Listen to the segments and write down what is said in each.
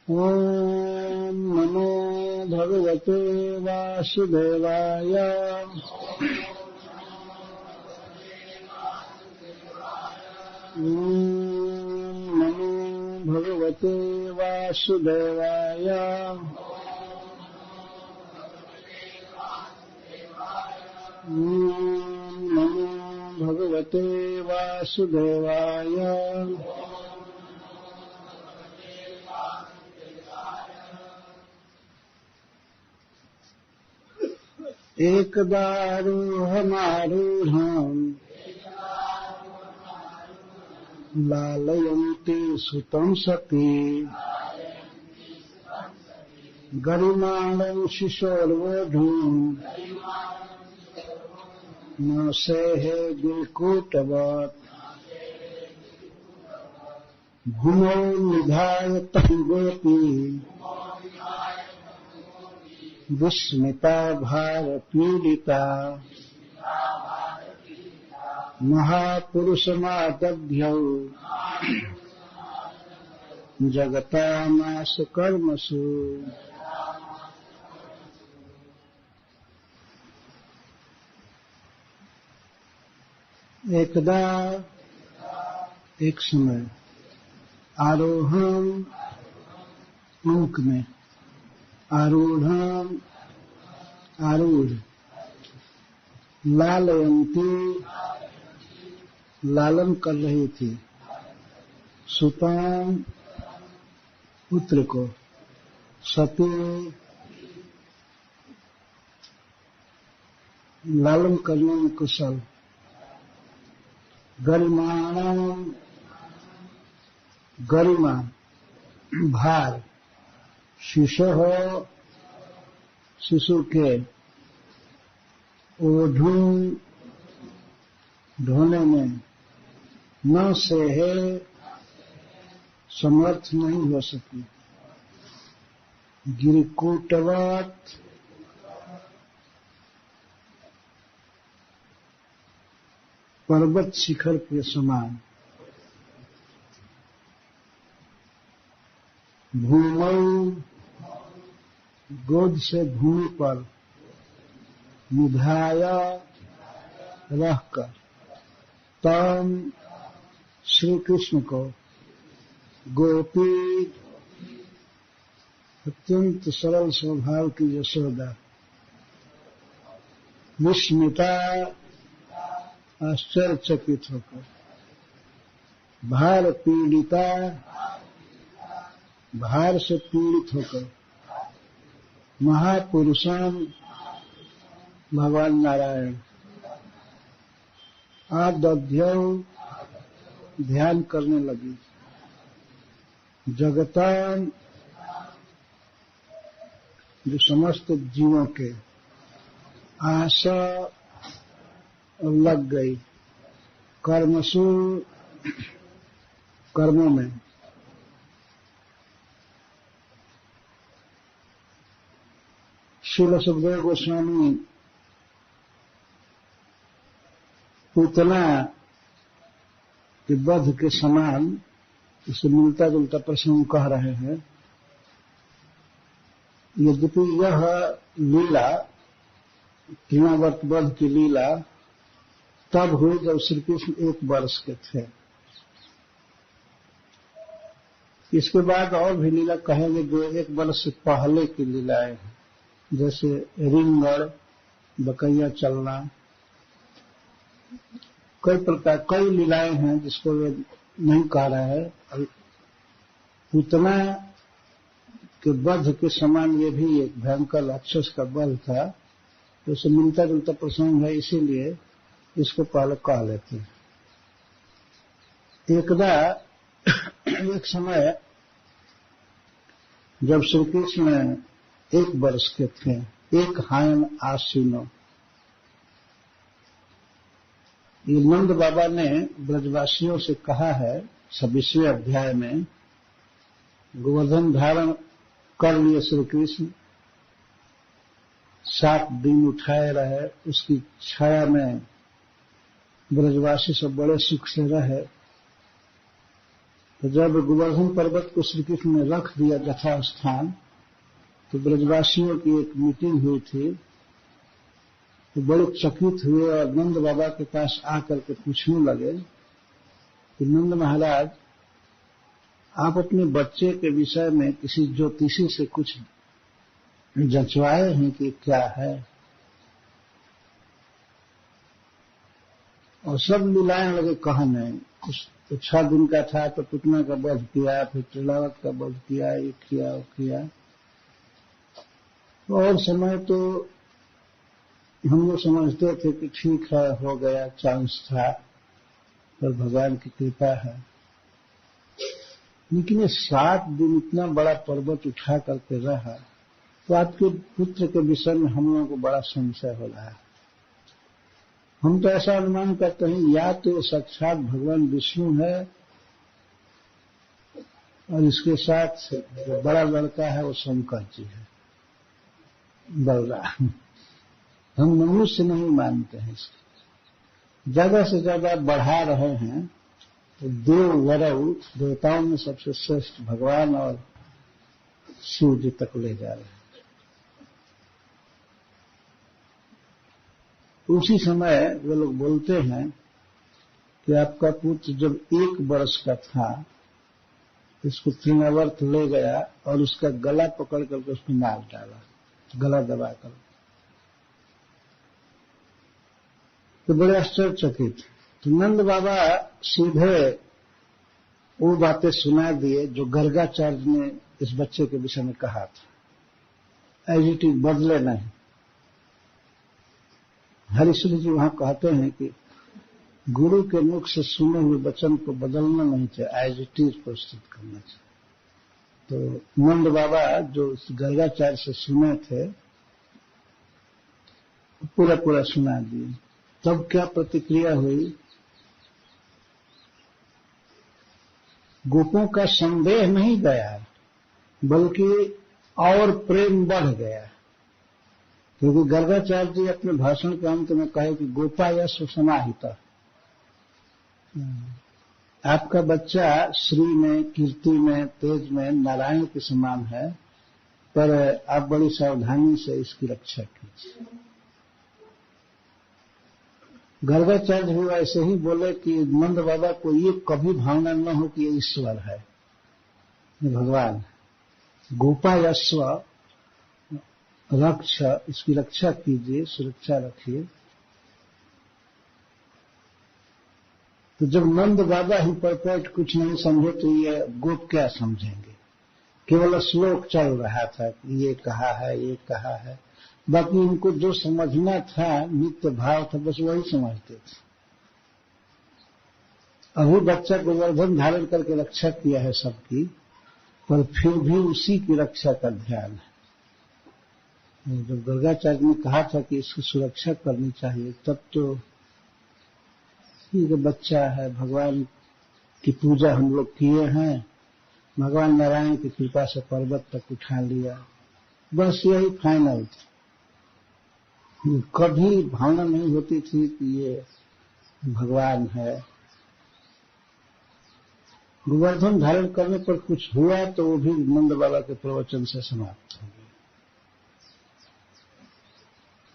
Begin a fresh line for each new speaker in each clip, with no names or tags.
ॐ नमो भगवते वासुदेवाय। ॐ नमो भगवते वासुदेवाय। ॐ नमो भगवते वासुदेवाय। एकदारोहमारूढम् लालयन्ति सुतं सती गरिमाणं शिशोर्वधूम् न सेहे गिरिकूटवत् भूमौ निधाय तं गोपी विस्मिता भारपीडिता महापुरुषमादभ्यौ जगतामास कर्मसु। एकदा एक समय आरोहम अंक में आरूढ़ आरूढ़ लालयंती लालन कर रही थी सुताम पुत्र को सती लालन करने में कुशल गरिमाणम गरिमा भार शिशु हो शिशु के ओढ़ू ढोने में न सेहे समर्थ नहीं हो सकी गिरिकूटवत पर्वत शिखर के समान भूमौ गोद से भूमि पर निधाय रहकर तम श्री कृष्ण को गोपी अत्यंत सरल स्वभाव की यशोदा विस्मिता आश्चर्यचकित होकर भार पीड़िता भार से पीड़ित होकर महापुरुषान भगवान नारायण आदध्यौ ध्यान करने लगी जगतान जो समस्त जीवों के आशा लग गई कर्मसु कर्मों में श्रील सुखदेव गोस्वामी पूतना के वध के समान इससे मिलता जुलता प्रसंग कह रहे हैं। यद्यपि यह लीला तृणावर्त वध की लीला तब हुई जब श्री कृष्ण 1 वर्ष के थे। इसके बाद और भी लीला कहेंगे जो 1 वर्ष से पहले की लीलाएं हैं, जैसे रिंगण बकैया चलना कई प्रकार कई लीलाएं हैं जिसको वे नहीं कह रहे हैं। पूतना के वध के समान ये भी एक भयंकर राक्षस का वध था, तो उससे मिलता जुलता प्रसंग है, इसीलिए इसको पहले कह लेते हैं। एकदा एक समय जब श्री कृष्ण 1 वर्ष के थे, 1 हायन आसीनो, ये नंद बाबा ने ब्रजवासियों से कहा है 26वें अध्याय में, गोवर्धन धारण कर लिए श्री कृष्ण, 7 दिन उठाए रहे, उसकी छाया में ब्रजवासी सब बड़े सुख से रहे। तो जब गोवर्धन पर्वत को श्री कृष्ण ने रख दिया यथा स्थान, तो ब्रजवासियों की एक मीटिंग हुई थी, तो बड़े चकित हुए और नंद बाबा के पास आकर के पूछने लगे कि नंद महाराज, आप अपने बच्चे के विषय में किसी ज्योतिषी से कुछ जंचवाए हैं कि क्या है? और सब लीलाएं लगे कहने। कुछ तो 6 दिन का था तो पुतना का वध किया, फिर त्रिलावत का वध किया, ये किया वो किया। और समय तो हम लोग समझते थे कि ठीक है, हो गया, चांस था, पर भगवान की कृपा है। लेकिन 7 दिन इतना बड़ा पर्वत उठा करके रहा, तो आपके पुत्र के विषय में हम लोगों को बड़ा संशय हो रहा है। हम तो ऐसा अनुमान करते हैं या तो साक्षात भगवान विष्णु है और इसके साथ जो बड़ा लड़का है वो शंकर जी है, बलराम। हम मनुष्य नहीं मानते हैं इसको। ज्यादा से ज्यादा बढ़ा रहे हैं तो देव वरव, देवताओं में सबसे श्रेष्ठ भगवान और शिव जी तक ले जा रहे हैं। उसी समय वे लोग बोलते हैं कि आपका पुत्र जब 1 वर्ष का था, इसको तृणावर्त ले गया और उसका गला पकड़ करके उसको मार डाला, गला दबाकर। तो बड़े आश्चर्यचकित। तो नंद बाबा सीधे वो बातें सुना दिए जो गर्गाचार्य ने इस बच्चे के विषय में कहा था, एज इट इज, बदले नहीं। हरिश्री जी वहां कहते हैं कि गुरु के मुख से सुने हुए वचन को बदलना नहीं चाहिए, एज इट इज प्रस्तुत करना चाहिए। तो नंद बाबा जो गर्गाचार्य से सुने थे पूरा पूरा सुना दिए। तब क्या प्रतिक्रिया हुई? गोपों का संदेह नहीं गया, बल्कि और प्रेम बढ़ गया, क्योंकि गर्गाचार्य जी अपने भाषण के अंत में कहे कि गोपा यश समाहित, आपका बच्चा श्री में, कीर्ति में, तेज में नारायण के समान है, पर आप बड़ी सावधानी से इसकी रक्षा कीजिए। गर्गाचार्य भी ऐसे ही बोले कि नंद बाबा को ये कभी भावना न हो कि ये ईश्वर है, ये भगवान। गोपा यश्व रक्ष, इसकी रक्षा कीजिए, सुरक्षा रखिए। तो जब नंद बाबा ही परफेक्ट कुछ नहीं समझे तो ये गोप क्या समझेंगे? केवल श्लोक चल रहा था कि ये कहा है, ये कहा है, बाकी इनको जो समझना था, नित्य भाव था, बस वही समझते थे। अभी बच्चा गोवर्धन धारण करके रक्षा किया है सबकी, पर फिर भी उसी की रक्षा का ध्यान है। जब गर्गाचार्य ने कहा था कि इसकी सुरक्षा करनी चाहिए, तब तो ये बच्चा है, भगवान की पूजा हम लोग किए हैं, भगवान नारायण की कृपा से पर्वत तक उठा लिया, बस यही फाइनल था। कभी भावना नहीं होती थी कि ये भगवान है। गोवर्धन धारण करने पर कुछ हुआ तो वो भी नंद बाबा के प्रवचन से समाप्त हो गया,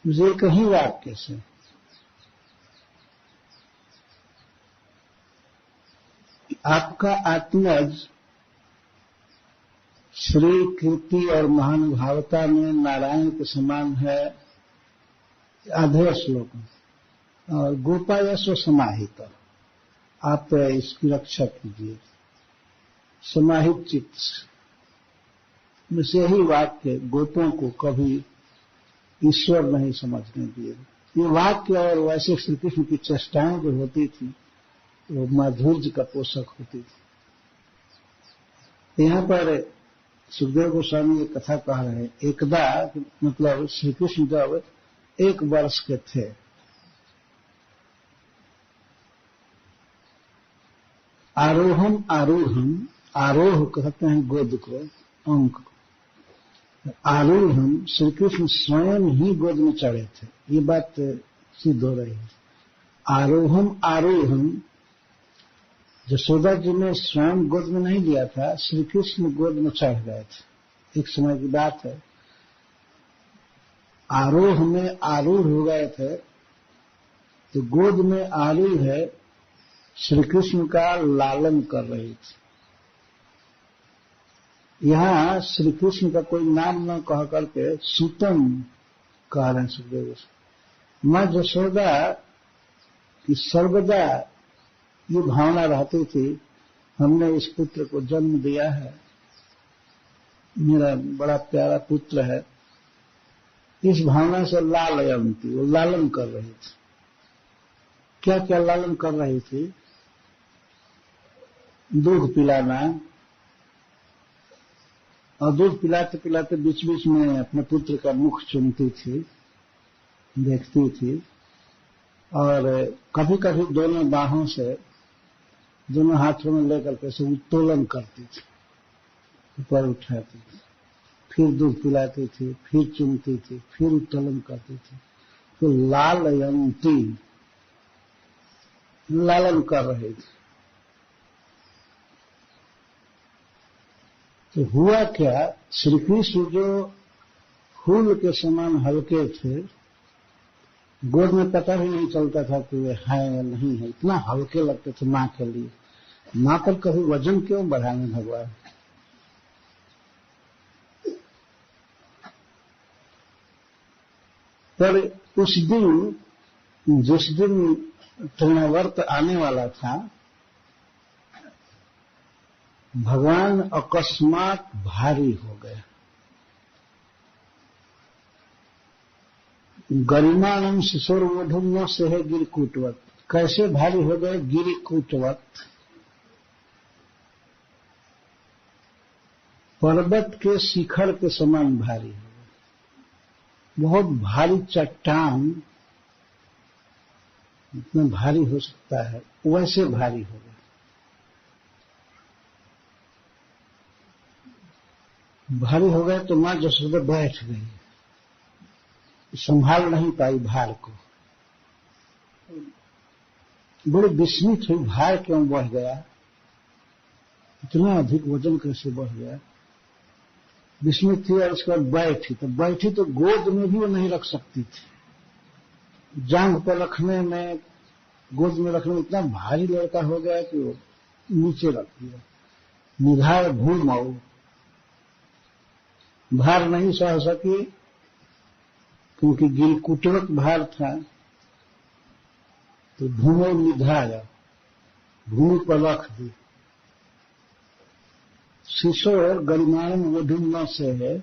मुझे कहीं वाक्य से। आपका आत्मज श्री कीर्ति और महानुभावता में नारायण के समान है, आधे श्लोक में, और गोपा यश समाहित, आप इसकी रक्षा कीजिए, समाहित चित्त। बस यही वाक्य गोपों को कभी ईश्वर नहीं समझने दिए। ये वाक्य और वैसे श्री कृष्ण की चेष्टाएं जो होती थी वो माधुर्य का पोषक होती थी। यहाँ पर सुखदेव गोस्वामी ये कथा कह रहे हैं, एकदा मतलब श्री कृष्ण जब 1 वर्ष के थे, आरोहम आरोहम, आरोह कहते हैं गोद को, अंक को, आरोहम श्री कृष्ण स्वयं ही गोद में चढ़े थे, ये बात सिद्ध हो रही है। आरोहम आरोहम यशोदा जी ने स्वयं गोद में नहीं लिया था, श्री कृष्ण गोद में चढ़ गए थे। एक समय की बात है, आरोह में आरूढ़ हो गए थे, तो गोद में आरूढ़ है श्री कृष्ण का लालन कर रही थी। यहां श्री कृष्ण का कोई नाम न कह करके सुतम कह रहे हैं सुखदेव। मां यशोदा की सर्वदा ये भावना रहती थी, हमने इस पुत्र को जन्म दिया है, मेरा बड़ा प्यारा पुत्र है। इस भावना से लालयंती, वो लालन कर रही थी। क्या क्या लालन कर रही थी? दूध पिलाना, और दूध पिलाते पिलाते बीच बीच में अपने पुत्र का मुख चूमती थी, देखती थी, और कभी कभी दोनों बाहों से, दोनों हाथों में लेकर के से उत्तोलन करती थी, ऊपर उठाती थी, फिर दूध पिलाती थी, फिर चूमती थी, फिर उत्तोलन करती थी। तो लालयंती, लालन कर रही थी। तो हुआ क्या, श्री कृष्ण जो फूल के समान हल्के थे, गोद में पता भी नहीं चलता था कि वे हैं या नहीं है, इतना हल्के लगते थे मां के लिए। मां पर कभी वजन क्यों बढ़ाने भगवान? पर उस दिन, जिस दिन तृणावर्त आने वाला था, भगवान अकस्मात भारी हो गए। गरिमानम शिशोर्वोढुम्य से है गिरकूटवत। कैसे भारी हो गए? गिरकूटवत, पर्वत के शिखर के समान भारी हो गए। बहुत भारी चट्टान इतना भारी हो सकता है, वैसे भारी हो गए। भारी हो गए तो मां यशोदा बैठ गई, संभाल नहीं पाई भार को, बड़े विस्मित हुई, भार क्यों बढ़ गया, इतना अधिक वजन कैसे बढ़ गया। विस्मित थी और उसके बाद बैठी तो गोद में भी वो नहीं रख सकती थी। जांघ पर रखने में, गोद में रखने में इतना भारी लड़का हो गया कि वो नीचे रख दिया। निधार भूमौ, भार नहीं सह सकी क्योंकि गिरकुटवत भार था, तो भूमौ निधाया, भूमि पर रख दी। शिशोर गरिमाणम वोढुम्य से है,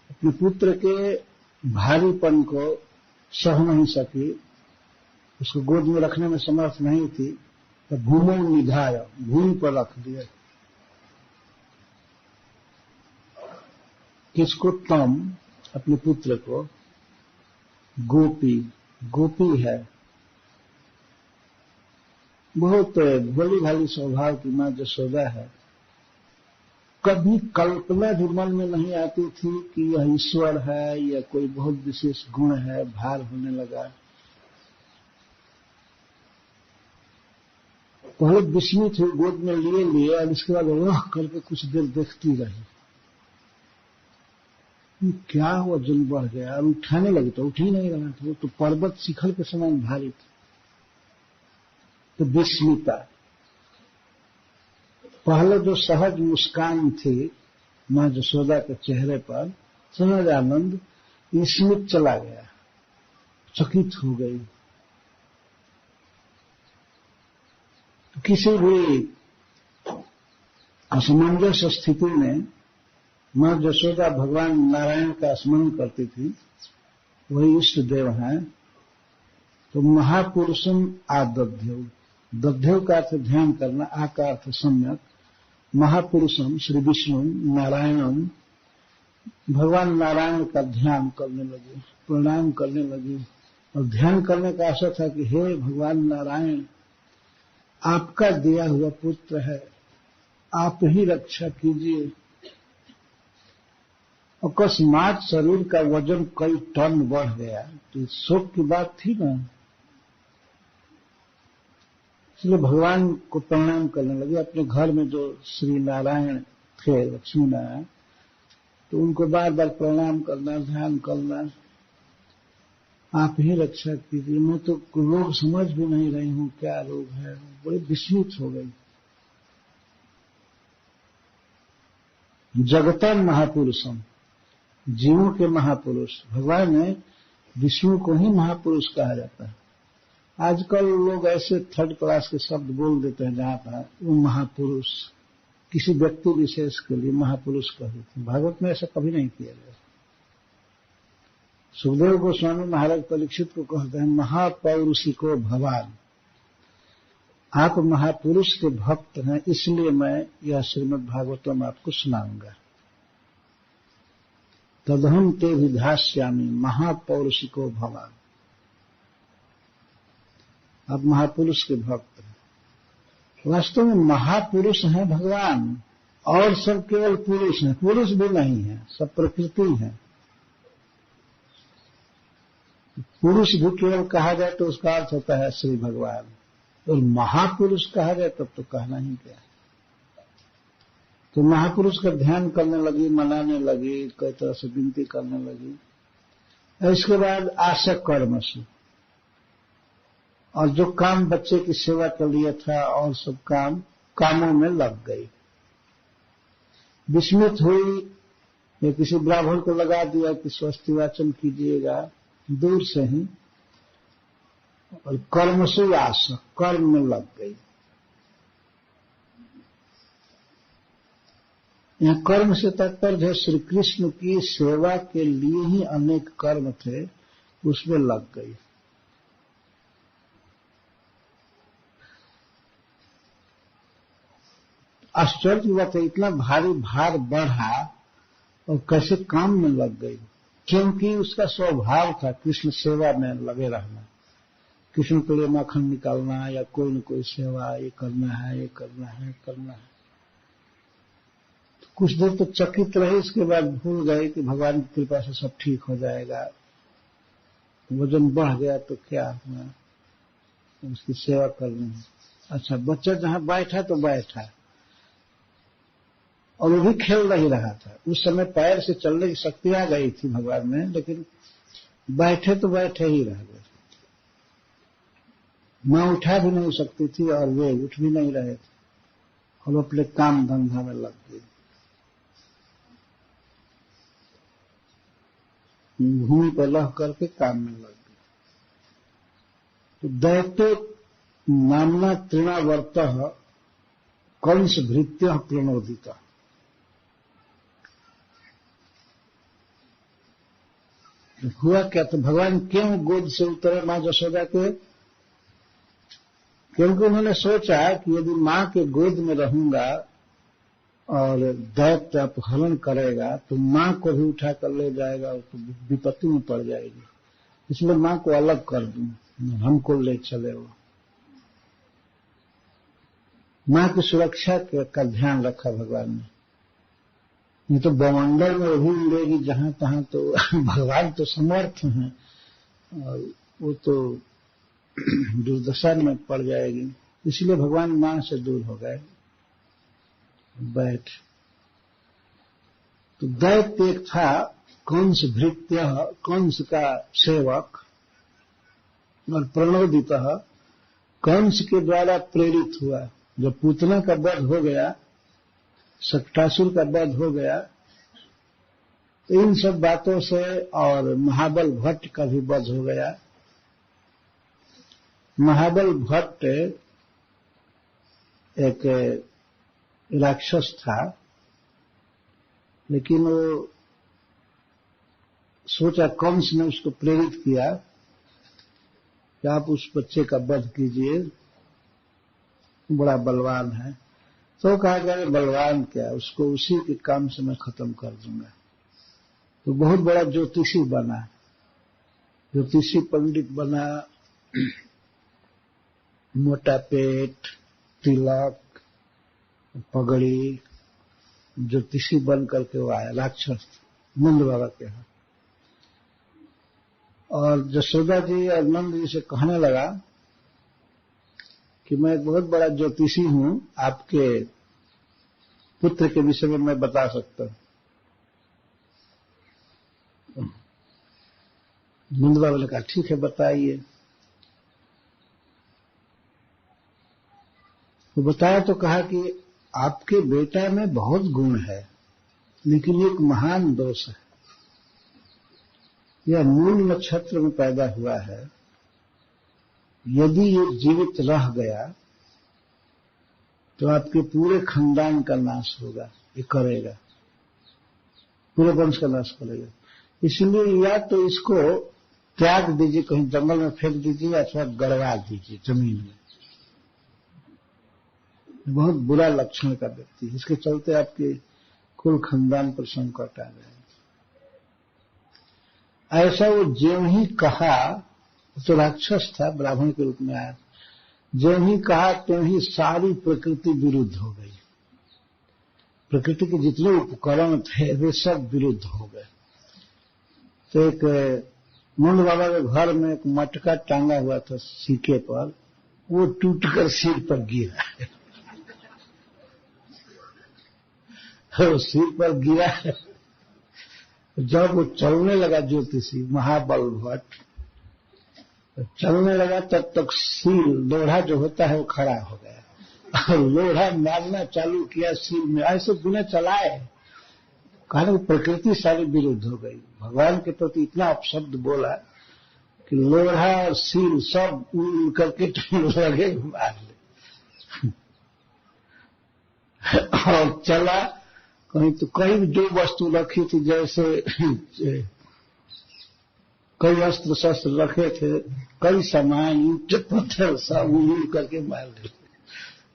अपने पुत्र के भारीपन को सह नहीं सकी, उसको गोद में रखने में समर्थ नहीं थी, तो भूमौ निधाया, भूमि पर रख दिया। किसको? तम, अपने पुत्र को। गोपी, गोपी है, बहुत भोली भाली स्वभाव की मां यशोदा है। कभी कल्पना भी मन में नहीं आती थी कि यह ईश्वर है या कोई बहुत विशेष गुण है। भार होने लगा, पहले विस्मित हुई, गोद में लिए और इसके बाद रह करके कुछ देर देखती रही, क्या वजन बढ़ गया, और उठाने लगी तो उठ ही नहीं रहा था, वो तो पर्वत शिखर के समान भारी था। तो विस्मिता, पहले जो सहज मुस्कान थी मां यशोदा के चेहरे पर, सहज आनंद, विस्मित चला गया, चकित हो गई। किसी भी असमंजस स्थिति में मां यशोदा भगवान नारायण का स्मरण करती थी, वही इष्ट देव हैं। तो महापुरुषम आदध्यौ, दध्यौ का अर्थ ध्यान करना, आ का अर्थ सम्यक। महापुरुषम श्री विष्णु नारायणम, भगवान नारायण का ध्यान करने लगी, प्रणाम करने लगी, और ध्यान करने का आशा था कि हे भगवान नारायण, आपका दिया हुआ पुत्र है, आप ही रक्षा कीजिए। अकस्मात शरीर का वजन कई टन बढ़ गया, तो शोक की बात थी ना। इसलिए भगवान को प्रणाम करने लगे। अपने घर में जो श्री नारायण थे, लक्ष्मी नारायण, तो उनको बार बार प्रणाम करना, ध्यान करना, आप ही रक्षा कीजिए, मैं तो रोग समझ भी नहीं रही हूं क्या रोग है। बड़ी विस्मित हो गई। जगतम महापुरुषम, जीवों के महापुरुष भगवान ने विष्णु को ही महापुरुष कहा जाता है। आजकल लोग ऐसे थर्ड क्लास के शब्द बोल देते हैं जहां पर वो महापुरुष किसी व्यक्ति विशेष के लिए महापुरुष कह देते हैं। भागवत में ऐसा कभी नहीं किया गया। सुखदेव गोस्वामी महाराज परीक्षित को कहते हैं महापौरुषिको भवान, आप महापुरुष के भक्त हैं, इसलिए मैं यह श्रीमद् भागवतम आपको सुनाऊंगा। तदहम ते विधास्यामि महापौरुषिको भवान, आप महापुरुष के भक्त हैं। वास्तव में महापुरुष हैं भगवान, और सब केवल पुरुष हैं। पुरुष भी नहीं है, सब प्रकृति है। पुरुष भी केवल कहा जाए तो उसका अर्थ होता है श्री भगवान, और महापुरुष कहा जाए तब तो कहना ही क्या। तो महापुरुष का ध्यान करने लगी, मनाने लगी, कई तरह से विनती करने लगी। इसके बाद आशा कर्म से, और जो काम बच्चे की सेवा के लिए था और सब कामों में लग गई। विस्मित हुई, या किसी ब्राह्मण को लगा दिया कि स्वस्ति वाचन कीजिएगा दूर से ही, और कर्म से आशा, कर्म में लग गई। यहां कर्म से तात्पर्य है श्री कृष्ण की सेवा के लिए ही अनेक कर्म थे, उसमें लग गई। आश्चर्य हुआ था, इतना भारी भार बढ़ा और कैसे काम में लग गई, क्योंकि उसका स्वभाव था कृष्ण सेवा में लगे रहना। कृष्ण के लिए माखन निकालना या कोई न कोई सेवा, ये करना है, ये करना है, करना है। तो कुछ देर तो चकित रही, इसके बाद भूल गए कि भगवान की कृपा से सब ठीक हो जाएगा। वजन बढ़ गया तो क्या हुआ, उसकी सेवा करनी है। अच्छा, बच्चा जहां बैठा तो बैठा, और वो भी खेल नहीं रहा था। उस समय पैर से चलने की शक्ति आ गई थी भगवान में, लेकिन बैठे तो बैठे ही रह गए। मां उठा भी नहीं सकती थी और वे उठ भी नहीं रहे थे, और अपने काम धंधा में लग गए। भूमि पर लह करके काम में लग गए। तो दैत्य नामना तृणावर्तः कंस भृत्य प्रणोदिता। हुआ क्या, तो भगवान क्यों गोद से उतरे मां जशोदा के? क्योंकि उन्होंने सोचा कि यदि मां के गोद में रहूंगा और दैत्य अपहरण करेगा तो मां को भी उठा कर ले जाएगा और तो विपत्ति में पड़ जाएगी, इसलिए मां को अलग कर दूं, हमको ले चले। वो मां की सुरक्षा का ध्यान रखा भगवान ने। नहीं तो बमंडल में वो भी उड़ेगी जहां तहां, तो भगवान तो समर्थ हैं और वो तो दुर्दशा में पड़ जाएगी। इसलिए भगवान मां से दूर हो गए। बैठ, तो दैत्य एक था कंस भृत्य, कंस का सेवक, और प्रणोदित, कंस के द्वारा प्रेरित हुआ। जब पूतना का वध हो गया, सक्टासुर का वध हो गया, तो इन सब बातों से, और महाबल भट्ट का भी वध हो गया। महाबल भट्ट एक राक्षस था, लेकिन वो सोचा, कंस ने उसको प्रेरित किया कि आप उस बच्चे का वध कीजिए, बड़ा बलवान है। तो कहा गया बलवान क्या, उसको उसी के काम से मैं खत्म कर दूंगा। तो बहुत बड़ा ज्योतिषी बना, ज्योतिषी पंडित बना, मोटा पेट, तिलक, पगड़ी, ज्योतिषी बन करके वो आया, राक्षस नंद बाबा के यहाँ। और जशोदा जी और नंद जी से कहने लगा कि मैं एक बहुत बड़ा ज्योतिषी हूं, आपके पुत्र के विषय में मैं बता सकता हूं। नंद बाबा ने कहा ठीक है बताइए। तो बताया तो कहा कि आपके बेटा में बहुत गुण है, लेकिन एक महान दोष है। यह मूल नक्षत्र में पैदा हुआ है, यदि ये जीवित रह गया तो आपके पूरे खानदान का नाश होगा, ये करेगा, पूरे वंश का नाश करेगा। इसलिए या तो इसको त्याग दीजिए, कहीं जंगल में फेंक दीजिए, अथवा गड़वा दीजिए जमीन में। बहुत बुरा लक्षण का व्यक्ति, इसके चलते आपके कुल खानदान पर संकट आ गए। ऐसा वो ज्यों ही कहा, तो राक्षस था, ब्राह्मण के रूप में आया, ज्यों ही कहा त्यों ही सारी प्रकृति विरुद्ध हो गई। प्रकृति के जितने उपकरण थे वे सब विरुद्ध हो गए। तो एक नंद बाबा के घर में एक मटका टांगा हुआ था सीके पर, वो टूटकर सिर पर गिरा। सिर पर गिरा। जब वो चलने लगा ज्योतिषी महाबल भट्ट, चलने लगा तब तक सील लोढ़ा जो होता है वो खड़ा हो गया और लोढ़ा मारना चालू किया सील में, ऐसे बिना चलाए। कहा प्रकृति सारी विरुद्ध हो गई। भगवान के प्रति इतना अपशब्द बोला कि लोढ़ा और सील सब उड़ करके लगे मार ले। और चला कहीं तो कहीं जो वस्तु रखी थी, जैसे कई अस्त्र शस्त्र रखे थे, कई सामान ईंट पत्थर सब उड़ करके मार दे।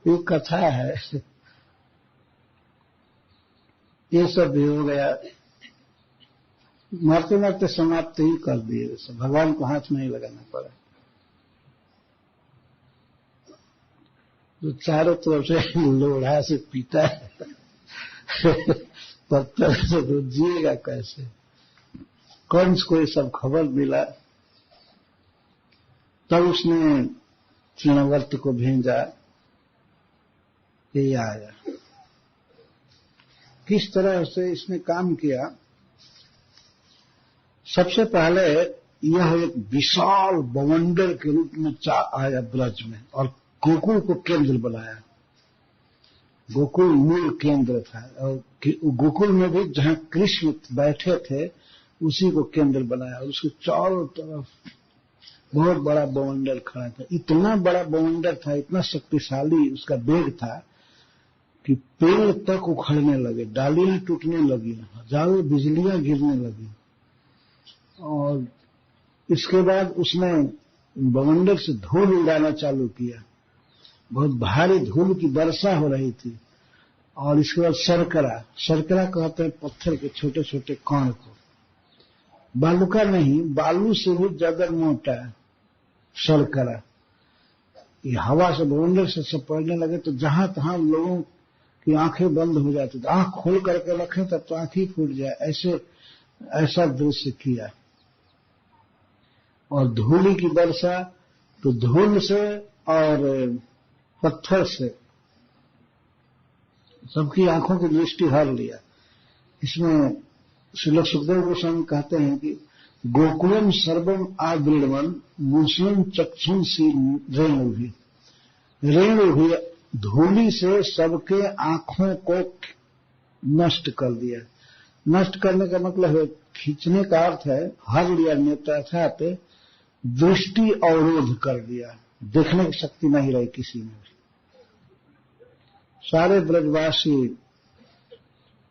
ये कथा है। ये सब भी हो गया, मारते मारते समाप्त ही कर दिए। भगवान को हाथ नहीं लगाना पड़ा। जो चारों तरफ से लोढ़ा से पीटा है, पत्थर से तो जिएगा कैसे। कंस को ये सब खबर मिला, तब उसने तृणावर्त को भेजा, ये आया। किस तरह से इसने काम किया? सबसे पहले यह एक विशाल बवंडर के रूप में आया ब्रज में, और गोकुल को केंद्र बनाया। गोकुल मूल केंद्र था, और गोकुल में भी जहां कृष्ण बैठे थे उसी को केंद्र बनाया, और उसके चारों तरफ बहुत बड़ा बवंडर खड़ा था। इतना बड़ा बवंडर था, इतना शक्तिशाली उसका वेग था कि पेड़ तक उखड़ने लगे, डालियां टूटने लगी, हजारों बिजलियां गिरने लगी। और इसके बाद उसने बवंडर से धूल उड़ाना चालू किया। बहुत भारी धूल की वर्षा हो रही थी। और इसके बाद शर्करा कहते हैं पत्थर के छोटे छोटे कण को। बालू नहीं, बालू से भी ज्यादा मोटा शर्करा। ये हवा से बवंडर से सब पड़ने लगे, तो जहां तहां लोगों की आंखें बंद हो जाती थी। आंख खोल करके रखें तब तो आंख ही फूट जाए, ऐसा दृश्य किया। और धूली की वर्षा, तो धूल से और पत्थर से सबकी आंखों की दृष्टि हर लिया। इसमें श्रील सुखदेव गोस्वामी कहते हैं कि गोकुलम सर्वम आवृणवन मूसलम चक्षुंसी रेणु भी धूली से सबके आंखों को नष्ट कर दिया। नष्ट करने का मतलब है, खींचने का अर्थ है हर लिया नेता, अर्थात दृष्टि अवरोध कर दिया, देखने की शक्ति नहीं रही किसी में भी। सारे ब्रजवासी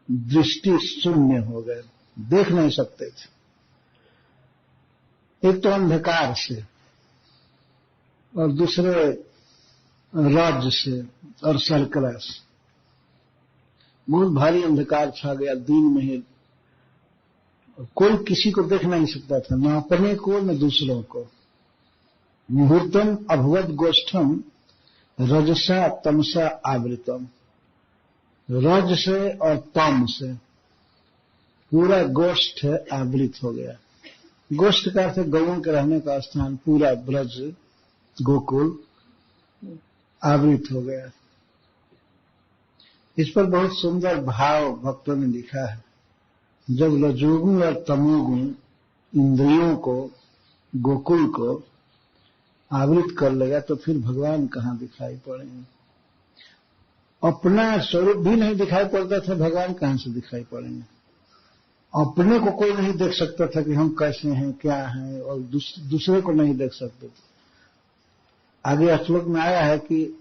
दृष्टि शून्य हो गए, देख नहीं सकते थे। एक तो अंधकार से, और दूसरे राज्य से और शर्करा से। बहुत भारी अंधकार छा गया दिन में ही। कोई किसी को देख नहीं सकता था, न अपने को न दूसरों को। मुहूर्तम अभवद गोष्ठम रजसा तमसा आवृतम। रज से और तम से पूरा गोष्ठ आवृत हो गया। गोष्ठ का अर्थ गौओं के रहने का स्थान, पूरा ब्रज गोकुल आवृत हो गया। इस पर बहुत सुंदर भाव भक्तों ने लिखा है। जब रजोगुण और तमोगुण इंद्रियों को, गोकुल को आवृत कर लेगा तो फिर भगवान कहाँ दिखाई पड़ेंगे। अपना स्वरूप भी नहीं दिखाई पड़ता था, भगवान कहाँ से दिखाई पड़ेंगे। अपने को कोई नहीं देख सकता था कि हम कैसे हैं, क्या हैं, और दूसरे को नहीं देख सकते थे। आगे श्लोक में आया है कि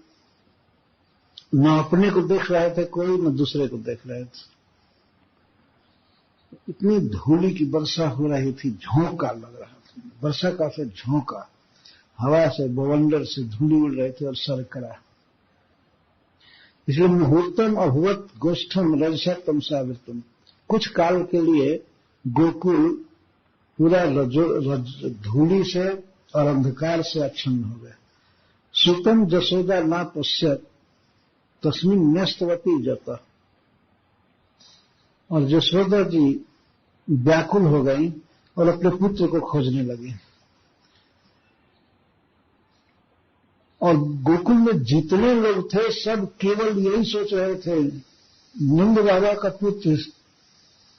न अपने को देख रहे थे कोई, न दूसरे को देख रहे थे। इतनी धूली की वर्षा हो रही थी, झोंका लग रहा था। वर्षा का से झोंका, हवा से, बवंडर से धूली उड़ रही थी और सरकरा। इसलिए मुहूर्तम अभवत गोष्ठम रजसा तमसावृतम, कुछ काल के लिए गोकुल पूरा धूली से और अंधकार से आच्छन्न हो गया। सुतम जसोदा ना पश्यत तस्मिन न्यस्तवती जता, और जसोदा जी व्याकुल हो गई और अपने पुत्र को खोजने लगी। और गोकुल में जितने लोग थे सब केवल यही सोच रहे थे, नंद बाबा का पुत्र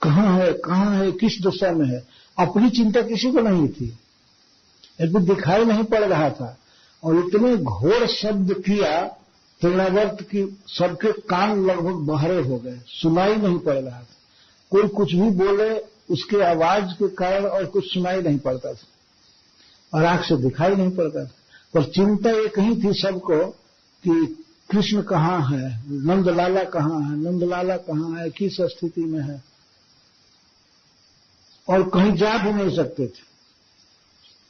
कहाँ है, किस दशा में है। अपनी चिंता किसी को नहीं थी, एक भी दिखाई नहीं पड़ रहा था। और इतने घोर शब्द किया तृणावर्त की, सबके कान लगभग बहरे हो गए, सुनाई नहीं पड़ रहा था। कोई कुछ भी बोले उसके आवाज के कारण और कुछ सुनाई नहीं पड़ता था और आंख से दिखाई नहीं पड़ता था। पर चिंता एक ही थी सबको कि कृष्ण कहाँ है, नंदलाला कहाँ है, नंदलाला कहाँ है, किस स्थिति में है। और कहीं जा भी नहीं सकते थे,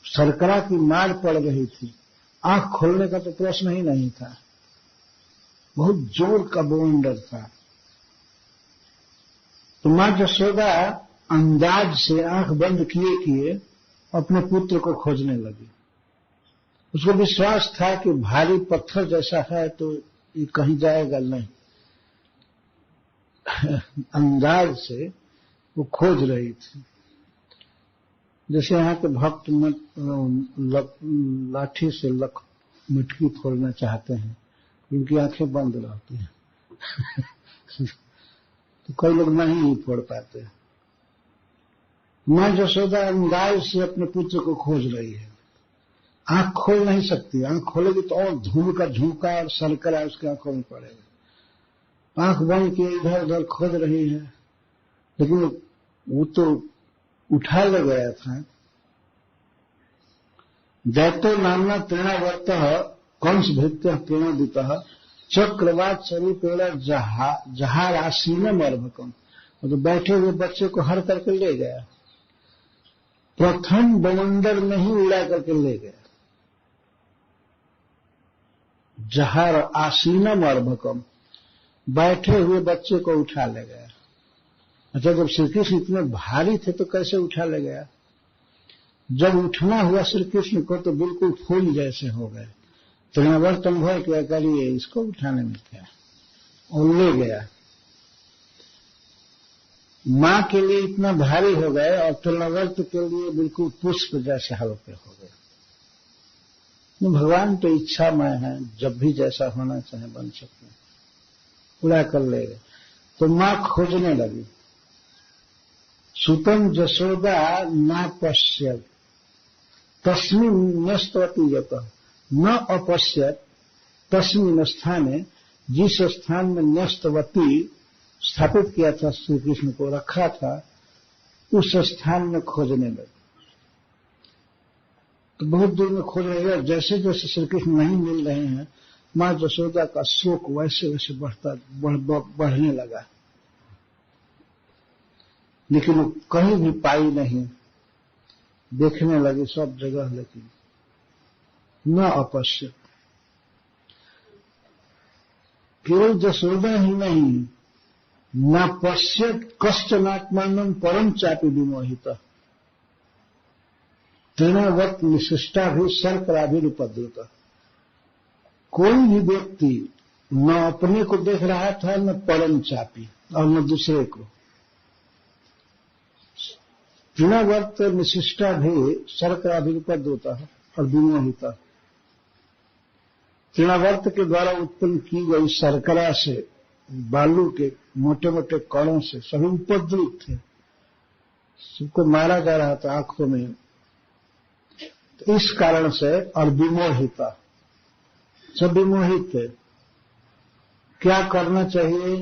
सरकरा की मार पड़ रही थी, आंख खोलने का तो प्रश्न ही नहीं था, बहुत जोर का बवंडर था। तो मां जसोदा अंदाज से आंख बंद किए किए अपने पुत्र को खोजने लगी। उसको विश्वास था कि भारी पत्थर जैसा है तो ये कहीं जाएगा नहीं। अंदाज से वो खोज रही थी, जैसे यहाँ के भक्त लाठी से मटकी फोड़ना चाहते हैं, उनकी आंखें बंद रहती हैं। तो कई लोग नहीं फोड़ पाते। मां जसोदा अंदाज से अपने पुत्र को खोज रही है, आंख खोल नहीं सकती, आंख खोलेगी तो और धूल का झोंका और सरकरा उसकी आंखों में पड़ेगा। आंख बंद किए इधर उधर खोज रही है, लेकिन वो तो उठा ले गया था। दैतो नामना तृणावर्त कंस भृत्य प्रणोदित चक्रवात स्वरूपेण जहारासीनम अर्भकम, तो बैठे हुए बच्चे को हर करके ले गया, प्रथम बवंडर में ही उड़ा करके ले गया। जहार आसीनम अर्भकम, बैठे हुए बच्चे को उठा ले गया। अच्छा, जब श्री कृष्ण इतने भारी थे तो कैसे उठा ले गया। जब उठना हुआ श्री कृष्ण को तो बिल्कुल फूल जैसे हो गए। तृणावर्त अनुभव क्या करिए, इसको उठाने में क्या, और ले गया। मां के लिए इतना भारी हो गए और तृणावर्त के लिए बिल्कुल पुष्प जैसे हल्के हो गए। भगवान तो इच्छामय है, जब भी जैसा होना चाहे बन सकते हैं। उड़ा कर ले गए तो मां खोजने लगी। सुतम जसोदा न पश्यत तस्मिन न्यस्तवती जत, न अपश्यत तस्मिन स्थाने, जिस स्थान में न्यस्तवती स्थापित किया था श्री कृष्ण को रखा था, उस स्थान में खोजने लगे। तो बहुत दूर में खोज रहे हैं। जैसे जैसे श्री कृष्ण नहीं मिल रहे हैं, मां जसोदा का शोक वैसे वैसे बढ़ने लगा, लेकिन वो कहीं भी पाई नहीं। देखने लगे सब जगह, लेकिन न अपश्यत। केवल जसोदा ही नहीं, न पश्यत कश्चनात्मानं परम चापि विमोहित, तृणावर्त निशिष्टा भी सर्कराभिरुपद्रुत। कोई भी व्यक्ति न अपने को देख रहा था, न परम चापी और न दूसरे को। तृणावर्त निशिष्टा भी सर्कराभिरुपद्रुत और विमोहित। तृणावर्त के द्वारा उत्पन्न की गई शर्करा से, बालू के मोटे मोटे कणों से सभी उपद्रवित थे, सबको मारा जा रहा था आंखों में। तो इस कारण से और विमोहिता, सब विमोहित थे। क्या करना चाहिए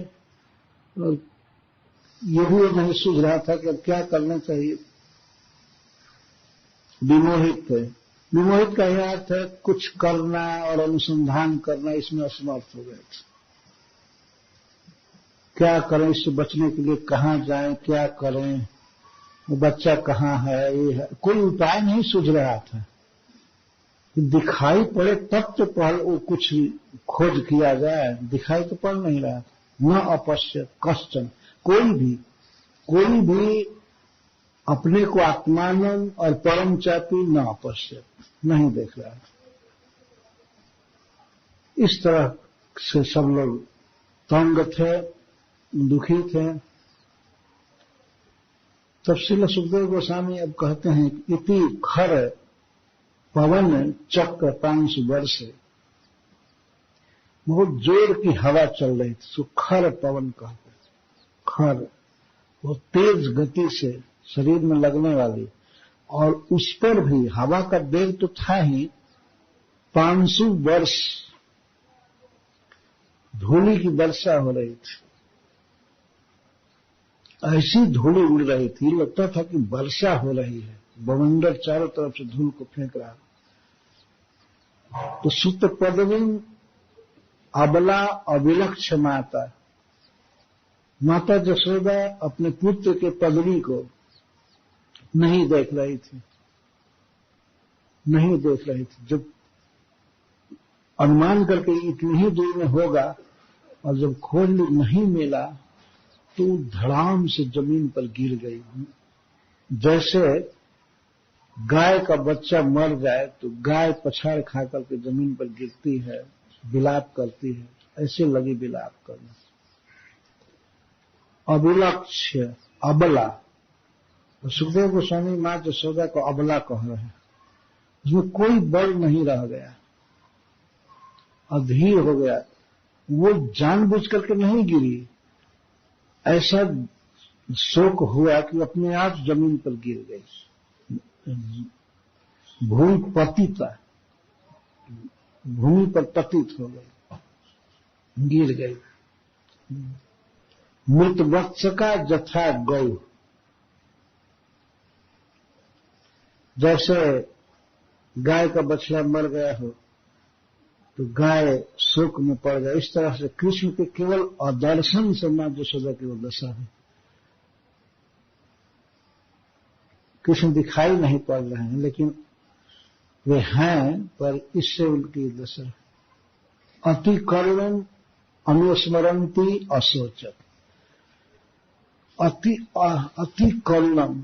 ये भी नहीं सूझ रहा था कि अब क्या करना चाहिए। विमोहित थे। विमोहित का यह अर्थ है कुछ करना और अनुसंधान करना, इसमें असमर्थ हो गए थे। क्या करें, इससे बचने के लिए कहां जाएं, क्या करें, वो बच्चा कहां है, ये है, कोई उपाय नहीं सूझ रहा था। दिखाई पड़े तब तो पहले वो कुछ खोज किया जाए, दिखाई तो पड़ नहीं रहा था। न अपश्य कश्चन, कोई भी अपने को आत्मानंद और परम चापी न अपश्य, नहीं देख रहा था। इस तरह से सब लोग तंग थे, दुखी थे। तब श्रील सुखदेव गोस्वामी अब कहते हैं इति खर पवन चक्र 500 वर्ष, बहुत जोर की हवा चल रही थी, सो खर पवन कहते। खर वो तेज गति से शरीर में लगने वाली, और उस पर भी हवा का वेग तो था ही, 500 वर्ष धूलि की वर्षा हो रही थी। ऐसी धूलि उड़ रही थी, लगता था कि वर्षा हो रही है। बवंडर चारों तरफ से धूल को फेंक रहा। तो सुत पदवी अबला अविलक्ष माता जसोदा अपने पुत्र के पदवी को नहीं देख रही थी, नहीं देख रही थी। जब अनुमान करके इतनी ही दूर में होगा और जब खोज नहीं मिला तो धड़ाम से जमीन पर गिर गई। जैसे गाय का बच्चा मर जाए तो गाय पछाड़ खा करके जमीन पर गिरती है, विलाप करती है, ऐसे लगी विलाप करना। अविलक्ष्य अबला, सुखदेव गोस्वामी मां जसोदा को अबला कह रहे हैं। उसमें कोई बल नहीं रह गया, अधीर हो गया। वो जानबूझ करके नहीं गिरी, ऐसा शोक हुआ कि अपने आप जमीन पर गिर गई। भूमि पतिता, भूमि पर पतित हो गई, गिर गई। मृत वत्स का जथा गौ, जैसे गाय का बछड़ा मर गया हो तो गाय शोक में पड़ गया, इस तरह से कृष्ण के केवल अदर्शन से मां जसोदा की वो दशा है। कृष्ण दिखाई नहीं पड़ रहे हैं, लेकिन वे हैं, पर इससे उनकी दशा है। अति करुणम अनुस्मरंती अशोचत, अति करुणम।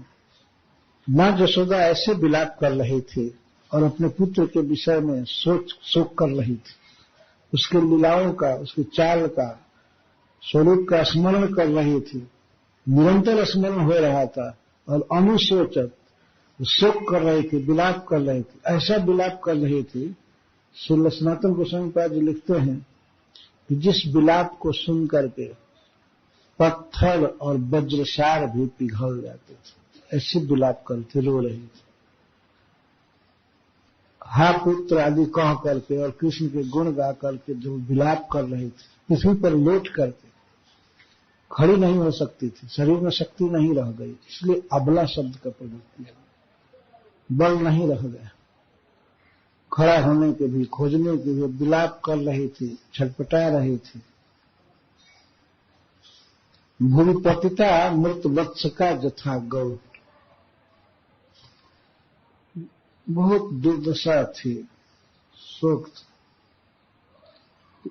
मां जसोदा ऐसे विलाप कर रही थी और अपने पुत्र के विषय में शोक कर रही थी। उसके लीलाओं का, उसकी चाल का, स्वरूप का स्मरण कर रही थी, निरंतर स्मरण हो रहा था। और अनुशोचत, शोक कर रही थी, विलाप कर रही थी। ऐसा विलाप कर रही थी, श्री सनातन गोस्वामी पाद जी लिखते हैं कि जिस विलाप को सुन करके पत्थर और वज्रसार भी पिघल जाते थे, ऐसे विलाप करते, रो रही थी। हा पुत्र आदि कह करके और कृष्ण के गुण गा करके जो विलाप कर रही थी, पृथ्वी पर लेट करके, खड़ी नहीं हो सकती थी, शरीर में शक्ति नहीं रह गई, इसलिए अबला शब्द का प्रयोग किया। बल नहीं रह गया, खड़ा होने के भी, खोजने के भी, विलाप कर रही थी, छटपटा रही थी। भूमि पतिता मृत वत्स का जथा गौ, बहुत दुर्दशा थी, शोक था।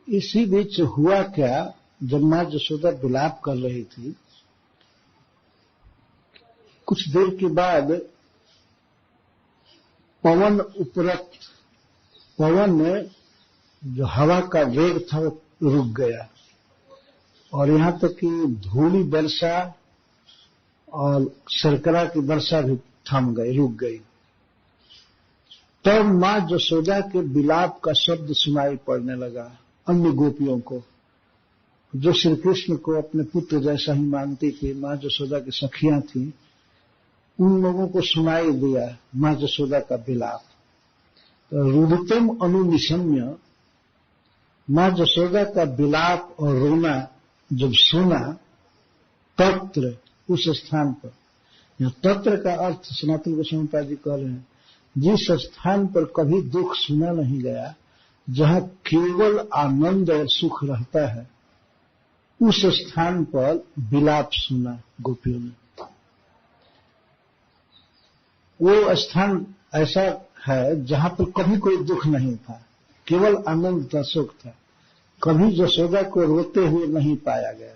इसी बीच हुआ क्या, जब मां जसोदा विलाप कर रही थी, कुछ देर के बाद पवन उपरत, पवन में जो हवा का वेग था वो रुक गया, और यहां तक कि धूली वर्षा और शर्करा की वर्षा भी थम गई, रुक गई। तब मां यशोदा के विलाप का शब्द सुनाई पड़ने लगा अन्य गोपियों को, जो श्री कृष्ण को अपने पुत्र जैसा ही मानती थी, मां यशोदा की सखियां थी, उन लोगों को सुनाई दिया मां यशोदा का विलाप। तो रुदितम अनुनिशम्य, मां यशोदा का विलाप और रोना जब सुना, तत्र, उस स्थान पर, यह तत्र का अर्थ सनातन गोस्वामी पाद जी कह रहे हैं, जिस स्थान पर कभी दुख सुना नहीं गया, जहां केवल आनंद और सुख रहता है, उस स्थान पर विलाप सुना गोपियों ने। वो स्थान ऐसा है जहां पर कभी कोई दुख नहीं था, केवल आनंद था, सुख था, कभी यशोदा को रोते हुए नहीं पाया गया।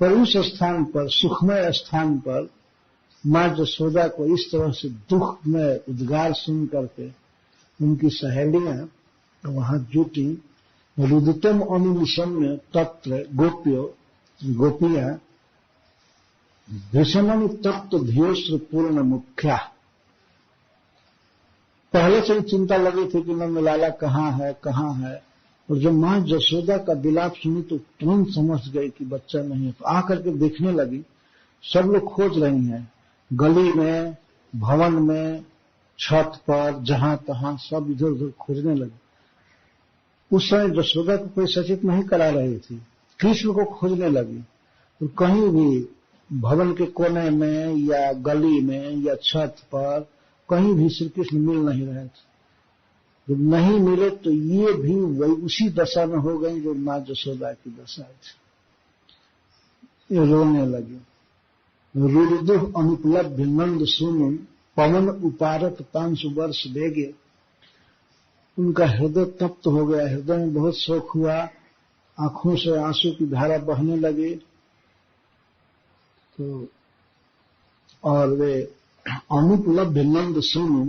पर उस स्थान पर, सुखमय स्थान पर, मां यशोदा को इस तरह से दुख में उद्गार सुन करके उनकी सहेलियां वहां जुटी। रुदितम अनुनिशम्य तत्र गोपियां भीषण तत्व धियोश्र पूर्ण मुख्या। पहले से चिंता लगी थी कि नंदलाला कहाँ है, और जब मां यशोदा का विलाप सुनी तो तुरंत समझ गई कि बच्चा नहीं है। तो आकर के देखने लगी, सब लोग खोज रही हैं, गली में, भवन में, छत पर, जहां तहां सब इधर उधर खोजने लगे। उस समय यशोदा को कोई सचेत नहीं करा रही थी, कृष्ण को खोजने लगी। तो कहीं भी भवन के कोने में या गली में या छत पर कहीं भी श्री कृष्ण मिल नहीं रहे थे। जब नहीं मिले तो ये भी वही उसी दशा में हो गई जो मां यशोदा की दशा थी, ये रोने लगी। रुदुः अनुपलब्ध नंद सुनु पवन उपारत 500 वर्ष बेगे। उनका हृदय तप्त हो गया, हृदय में बहुत शोक हुआ, आंखों से आंसू की धारा बहने लगी। तो और वे अनुपलब्ध नंद सुनु,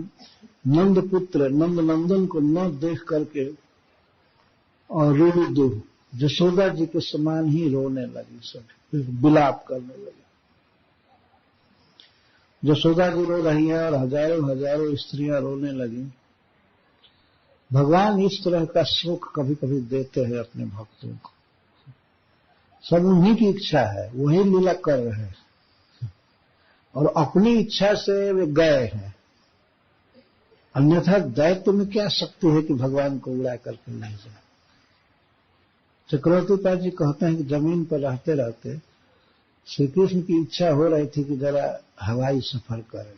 नंद पुत्र नंद नंदन को न देख करके और रुदुः, यशोदा जी के समान ही रोने लगी, सब विलाप करने लगी। यशोदा जी रो रही है और हजारों हजारों स्त्रियां रोने लगी। भगवान इस तरह का शोक कभी कभी देते हैं अपने भक्तों को, सब उन्हीं की इच्छा है, वही लीला कर रहे हैं और अपनी इच्छा से वे गए हैं। अन्यथा दैत्य में क्या शक्ति है कि भगवान को उड़ा करके ले जाए। चक्रवर्ती पाद जी कहते हैं कि जमीन पर रहते रहते श्री कृष्ण की इच्छा हो रही थी कि जरा हवाई सफर करें,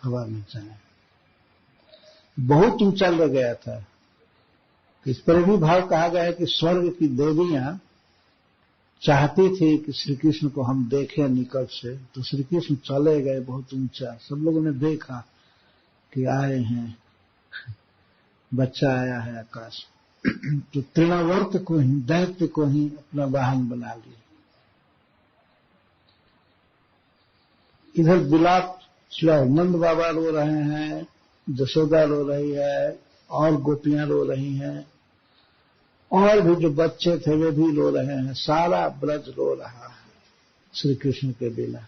हवा में चले। बहुत ऊंचा ले गया था। इस पर भी भाव कहा गया है कि स्वर्ग की देवियां चाहती थी कि श्री कृष्ण को हम देखें निकट से, तो श्री कृष्ण चले गए बहुत ऊंचा। सब लोगों ने देखा कि आए हैं, बच्चा आया है आकाश। तो तृणावर्त को ही, दैत्य को ही अपना वाहन बना लिया। इधर विलाप नंद बाबा रो रहे हैं, यशोदा रो रही है, और गोपियां रो रही हैं, और भी जो बच्चे थे वे भी रो रहे हैं। सारा ब्रज रो रहा है श्री कृष्ण के बिना।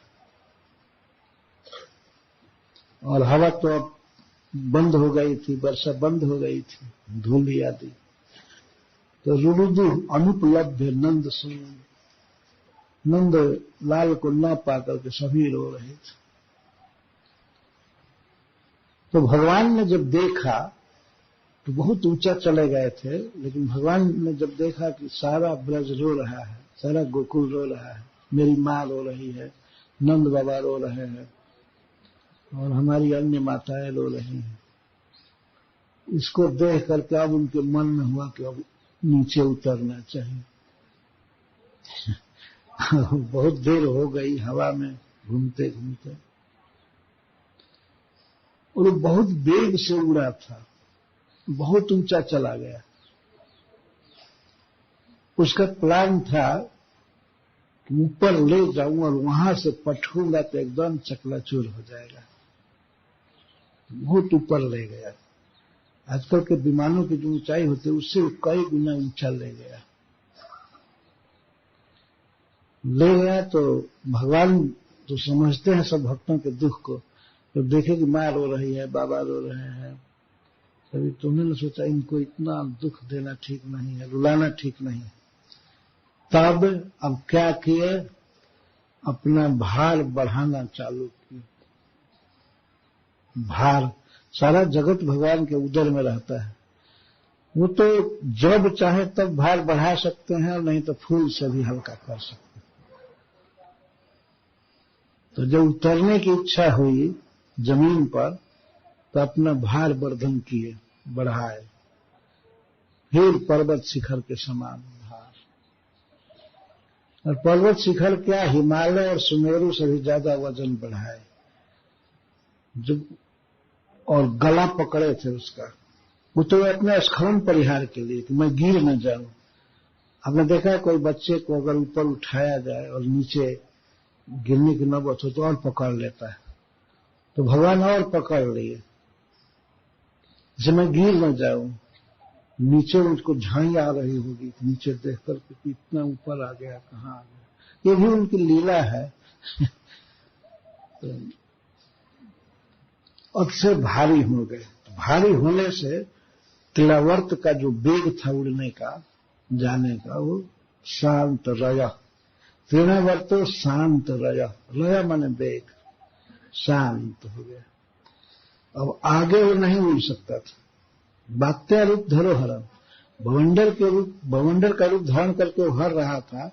और हवा तो अब बंद हो गई थी, वर्षा बंद हो गई थी, धूल आदि। तो रुदुः अनुपलब्ध नंद सुन, नंद लाल को न पाकर के सभी रो रहे थे। तो भगवान ने जब देखा तो बहुत ऊंचा चले गए थे, लेकिन भगवान ने जब देखा कि सारा ब्रज रो रहा है, सारा गोकुल रो रहा है, मेरी माँ रो रही है, नंद बाबा रो रहे हैं और हमारी अन्य माताएं रो रही हैं, इसको देख करके अब उनके मन में हुआ कि अब नीचे उतरना चाहिए। बहुत देर हो गई हवा में घूमते घूमते, और बहुत वेग से उड़ा था, बहुत ऊंचा चला गया। उसका प्लान था कि ऊपर ले जाऊं और वहां से पटकूंगा तो एकदम चकनाचूर हो जाएगा। बहुत ऊपर ले गया। आजकल के विमानों की जो ऊंचाई होती है उससे कई गुना ऊंचा ले गया। ले गया तो भगवान तो समझते हैं सब भक्तों के दुख को, तो देखे कि माँ रो रही है, बाबा रो रहे हैं, तभी तुमने न सोचा इनको इतना दुख देना ठीक नहीं है, रुलाना ठीक नहीं है। तब अब क्या किए, अपना भार बढ़ाना चालू किए। भार, सारा जगत भगवान के उदर में रहता है, वो तो जब चाहे तब भार बढ़ा सकते हैं, और नहीं तो फूल से भी हल्का कर सकते हैं। तो जब उतरने की इच्छा हुई जमीन पर, तो अपना भार वर्धन किए, बढ़ाए, फिर पर्वत शिखर के समान भार। और पर्वत शिखर क्या, हिमालय और सुमेरु से भी ज्यादा वजन बढ़ाए, जो और गला पकड़े थे उसका। वो तो अपने स्खलन परिहार के लिए कि मैं गिर न जाऊं। आपने देखा है कोई बच्चे को अगर ऊपर उठाया जाए और नीचे गिरने की नौबत हो तो और पकड़ लेता है, तो भगवान और पकड़ लिए, जैसे मैं गिर न जाऊं। नीचे मुझको झाई आ रही होगी, नीचे देख करके इतना ऊपर आ गया, कहाँ आ गया, ये भी उनकी लीला है। तो अक्सर भारी हो गए। भारी होने से तिलावर्त का जो वेग था उड़ने का, जाने का, वो शांत रया। तृणावर्तो शांत रया, रया माने वेग, शांत हो गया। अब आगे वो नहीं उड़ सकता था। वात्या रूप धरोहर, भवंडर का रूप धारण करके वो हर रहा था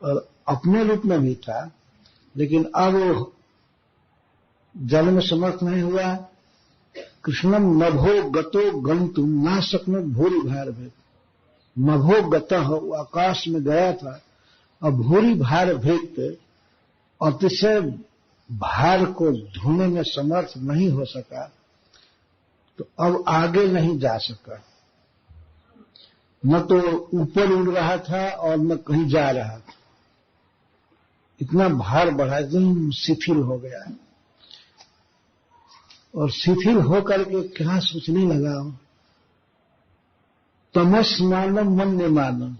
और अपने रूप में भी था, लेकिन अब वो जल में समर्थ नहीं हुआ। कृष्णम नभो गतो गंतुम ना सकनो भूरी भार भेद। नभो गतः, वो आकाश में गया था, और भूरी भार भेद, अतिशय भार को ढोने में समर्थ नहीं हो सका, तो अब आगे नहीं जा सका। न तो ऊपर उड़ रहा था और न कहीं जा रहा था, इतना भार बढ़ा, एकदम शिथिल हो गया। और शिथिल होकर के क्या सोचने लगा, तमस मानम मन्य मानम,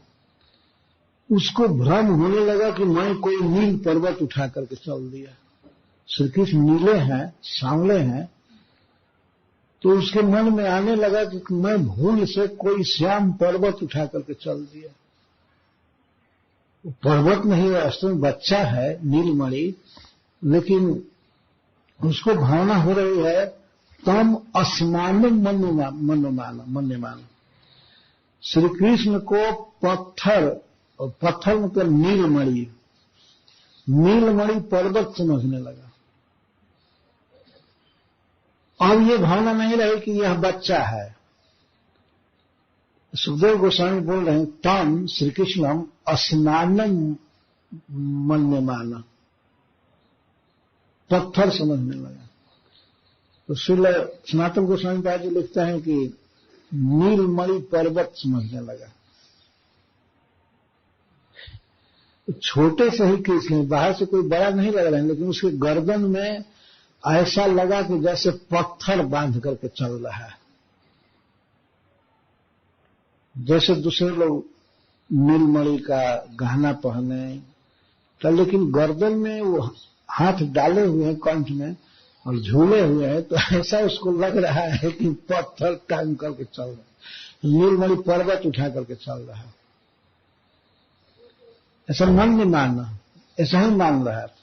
उसको भ्रम होने लगा कि मैं कोई नील पर्वत उठा करके चल दिया। श्री कृष्ण नीले हैं, सांवले हैं, तो उसके मन में आने लगा कि मैं भूल से कोई श्याम पर्वत उठा करके चल दिया। पर्वत नहीं, वास्तव में बच्चा है नीलमणि, लेकिन उसको भावना हो रही है तम असमानम मन्यमान। श्री कृष्ण को पत्थर, और पत्थर मतलब नीलमणि, नीलमणि पर्वत समझने लगा। अब ये भावना नहीं रही कि यह बच्चा है। सुखदेव गोस्वामी बोल रहे हैं तम श्री कृष्णम असमानम मन्यमान, पत्थर समझने लगा। तो श्रील सनातन गोस्वामी पाद जी लिखता है कि नीलमणि पर्वत समझने लगा। छोटे से ही कृष्ण, बाहर से कोई बड़ा नहीं लग रहा है, लेकिन उसके गर्दन में ऐसा लगा कि जैसे पत्थर बांध करके चल रहा है। जैसे दूसरे लोग नीलमणि का गहना पहने, तो लेकिन गर्दन में वो हाथ डाले हुए हैं कंठ में और झूले हुए हैं, तो ऐसा उसको लग रहा है कि पत्थर टांग करके चल रहा है, नीलमणि पर्वत उठा करके चल रहा है। ऐसा मन में मानना, ऐसा ही मान रहा था।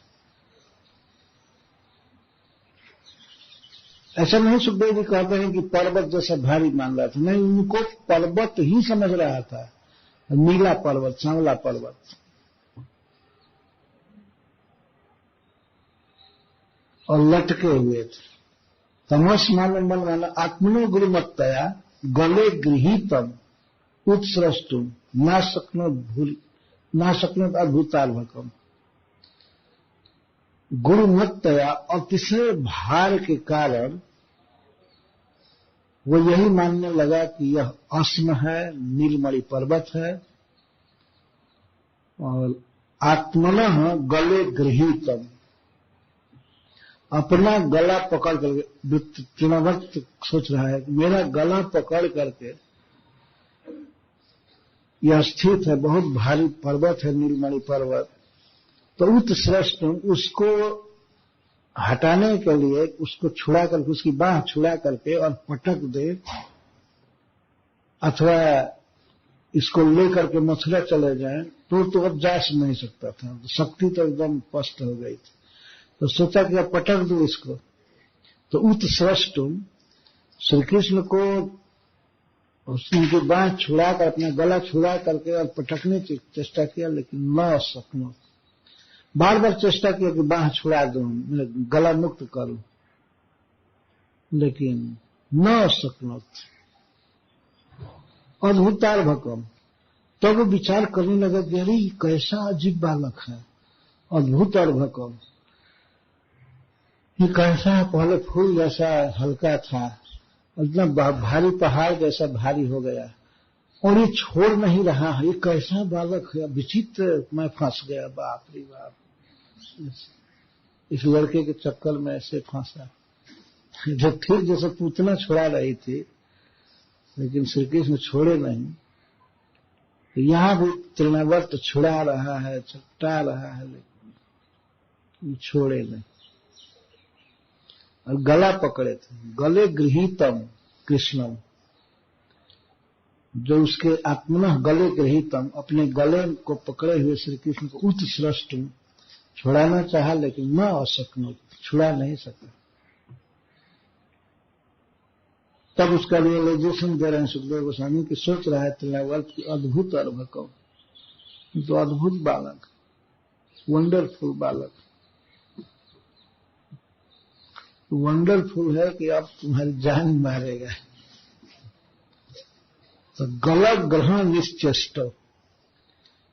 ऐसा नहीं सुखदेव जी कहते हैं कि पर्वत जैसा भारी मान रहा था, नहीं, उनको पर्वत ही समझ रहा था, नीला पर्वत, सांवला पर्वत। और लटके हुए थे। तमस मानो मन माना आत्मनो गुरुमत्तया गले गृहीतम उत्सृष्टुम ना सकनो अद्भुतार्भकम। गुरुमत्तया, अतिशय भार के कारण वो यही मानने लगा कि यह अस्म है, नीलमणि पर्वत है। और आत्मनः गले गृहीतम, अपना गला पकड़ करके, तृणावर्त सोच रहा है कि मेरा गला पकड़ करके यह स्थित है, बहुत भारी पर्वत है नीलमणि पर्वत। तो उत्श्रेष्ठ, उसको हटाने के लिए उसको छुड़ा करके, उसकी बाह छुड़ा करके और पटक दे, अथवा इसको लेकर के मथुरा चले जाएं, तो अब जा नहीं सकता था, शक्ति तो एकदम पस्त हो गई थी। तो सोचा कि अब पटक दो इसको। तो उत्सृष्टुम, श्री कृष्ण को उनकी बाह छुड़ा कर, अपना गला छुड़ा करके और पटकने की चेष्टा किया, लेकिन न सकनो। बार बार चेष्टा किया कि बाह छुड़ा दूं, गला मुक्त करूं, लेकिन न सकनो। अद्भुतार भकम, तब वो विचार करने लगा कि अरे कैसा अजीब बालक है, अद्भुत और भकम, ये कैसा है, पहले फूल जैसा हल्का था, इतना भारी पहाड़ जैसा भारी हो गया, और ये छोड़ नहीं रहा है, ये कैसा बालक है, विचित्र, मैं फंस गया, बाप रे बाप, इस लड़के के चक्कर में ऐसे फंसा। जब फिर जैसे पूतना छुड़ा रही थी, लेकिन श्री कृष्ण छोड़े नहीं। तो यहां भी तृणावर्त छुड़ा रहा है, चट्टा रहा है, लेकिन छोड़े नहीं। और गला पकड़े थे, गले गृहीतम कृष्णम, जो उसके आत्मनः गले गृहीतम, अपने गले को पकड़े हुए श्री कृष्ण को उत्सृष्टुम, छुड़ाना चाहा लेकिन न असक्नो, छुड़ा नहीं सका। तब उसका रियलाइजेशन दे रहे हैं सुखदेव गोस्वामी की, सोच रहा है तृणावर्त की अद्भुत और भकम, तो अद्भुत बालक, वंडरफुल बालक, वंडरफुल है कि अब तुम्हारी जान मारेगा। तो गला ग्रहण निश्चेष्ट,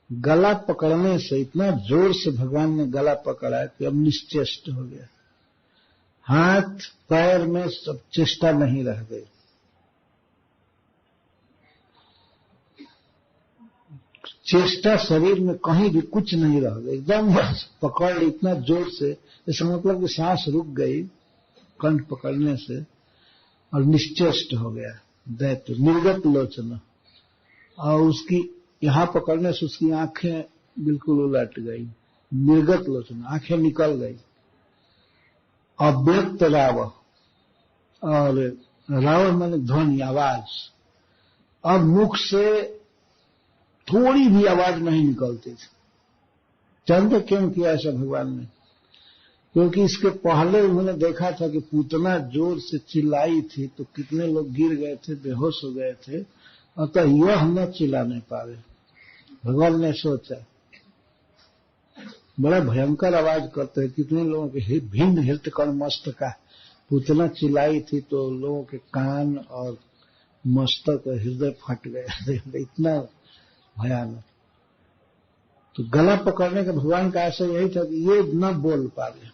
गला पकड़ने से इतना जोर से भगवान ने गला पकड़ा कि अब निश्चेष्ट हो गया, हाथ पैर में सब चेष्टा नहीं रह गई। चेष्टा शरीर में कहीं भी कुछ नहीं रह गई, एकदम पकड़ ली इतना जोर से, इसका मतलब कि सांस रुक गई कंठ पकड़ने से, और निश्चेष्ट हो गया। दैत्य निर्गत लोचना, और उसकी यहां पकड़ने से उसकी आंखें बिल्कुल उलट गई, निर्गत लोचना, आंखें निकल गई। अव्यक्त राव, और राव माने ध्वनि, आवाज, अब मुख से थोड़ी भी आवाज नहीं निकलती थी। जानते क्यों किया ऐसा भगवान ने? क्योंकि इसके पहले उन्होंने देखा था कि पूतना जोर से चिल्लाई थी तो कितने लोग गिर गए थे, बेहोश हो गए थे, अतः यह न चिल्ला नहीं पावे। भगवान ने सोचा, बड़ा भयंकर आवाज करते हैं, कितने लोगों के भिन्न हृतकर्ण मस्तका, पूतना चिल्लाई थी तो लोगों के कान और मस्तक और हृदय फट गए, इतना भयानक। तो गला पकड़ने का भगवान का आशय यही था कि ये न बोल पावे,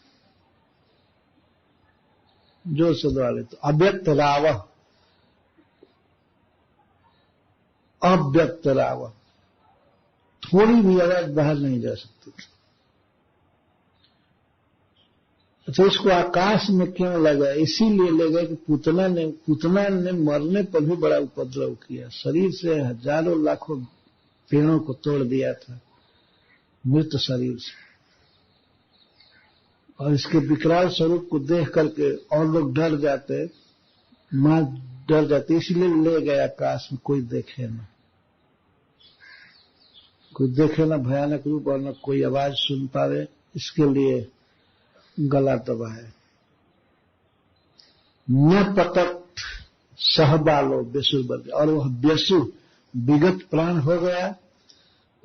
जोर से दबा ले। तो अव्यक्त राव, अव्यक्त राव, थोड़ी भी आवाज बाहर नहीं जा सकती थी। अच्छा, इसको आकाश में क्यों लगा? इसीलिए ले गए कि पूतना ने मरने पर भी बड़ा उपद्रव किया, शरीर से हजारों लाखों पेड़ों को तोड़ दिया था मृत शरीर से, और इसके विकराल स्वरूप को देख करके और लोग डर जाते, मां डर जाती, इसलिए ले गए आकाश में, कोई देखे ना, कोई देखे ना भयानक रूप, और न कोई आवाज सुन पावे, इसके लिए गला दबाए। न पतत सहबालो बेसुर, और वह बेसु विगत प्राण हो गया,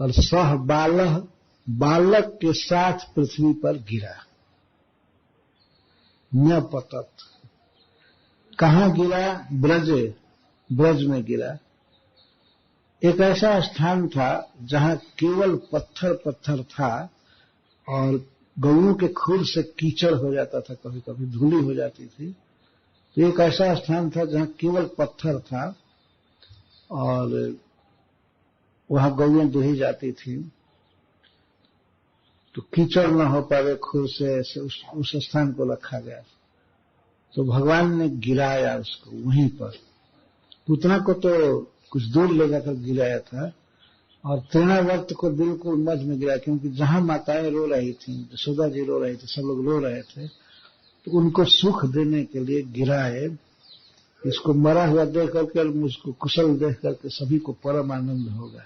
और सह बालह, बालक के साथ पृथ्वी पर गिरा। न पतत, कहां गिरा? ब्रजे, ब्रज में गिरा। एक ऐसा स्थान था जहां केवल पत्थर पत्थर था, और गौओं के खुर से कीचड़ हो जाता था, कभी कभी धूली हो जाती थी। तो एक ऐसा स्थान था जहां केवल पत्थर था, और वहां गौएं दुही जाती थी, तो कीचड़ न हो पावे खुर से, ऐसे उस स्थान को रखा गया। तो भगवान ने गिराया उसको वहीं पर, पूतना को तो कुछ दूर ले जाकर गिराया था, और तृणावर्त को बिल्कुल मध्य में गिराया, क्योंकि जहां माताएं रो रही थी, यशोदा जी रो रही थी, सब लोग रो रहे थे, तो उनको सुख देने के लिए गिराए। इसको मरा हुआ देख करके और मुझको कुशल देख करके सभी को परम आनंद होगा,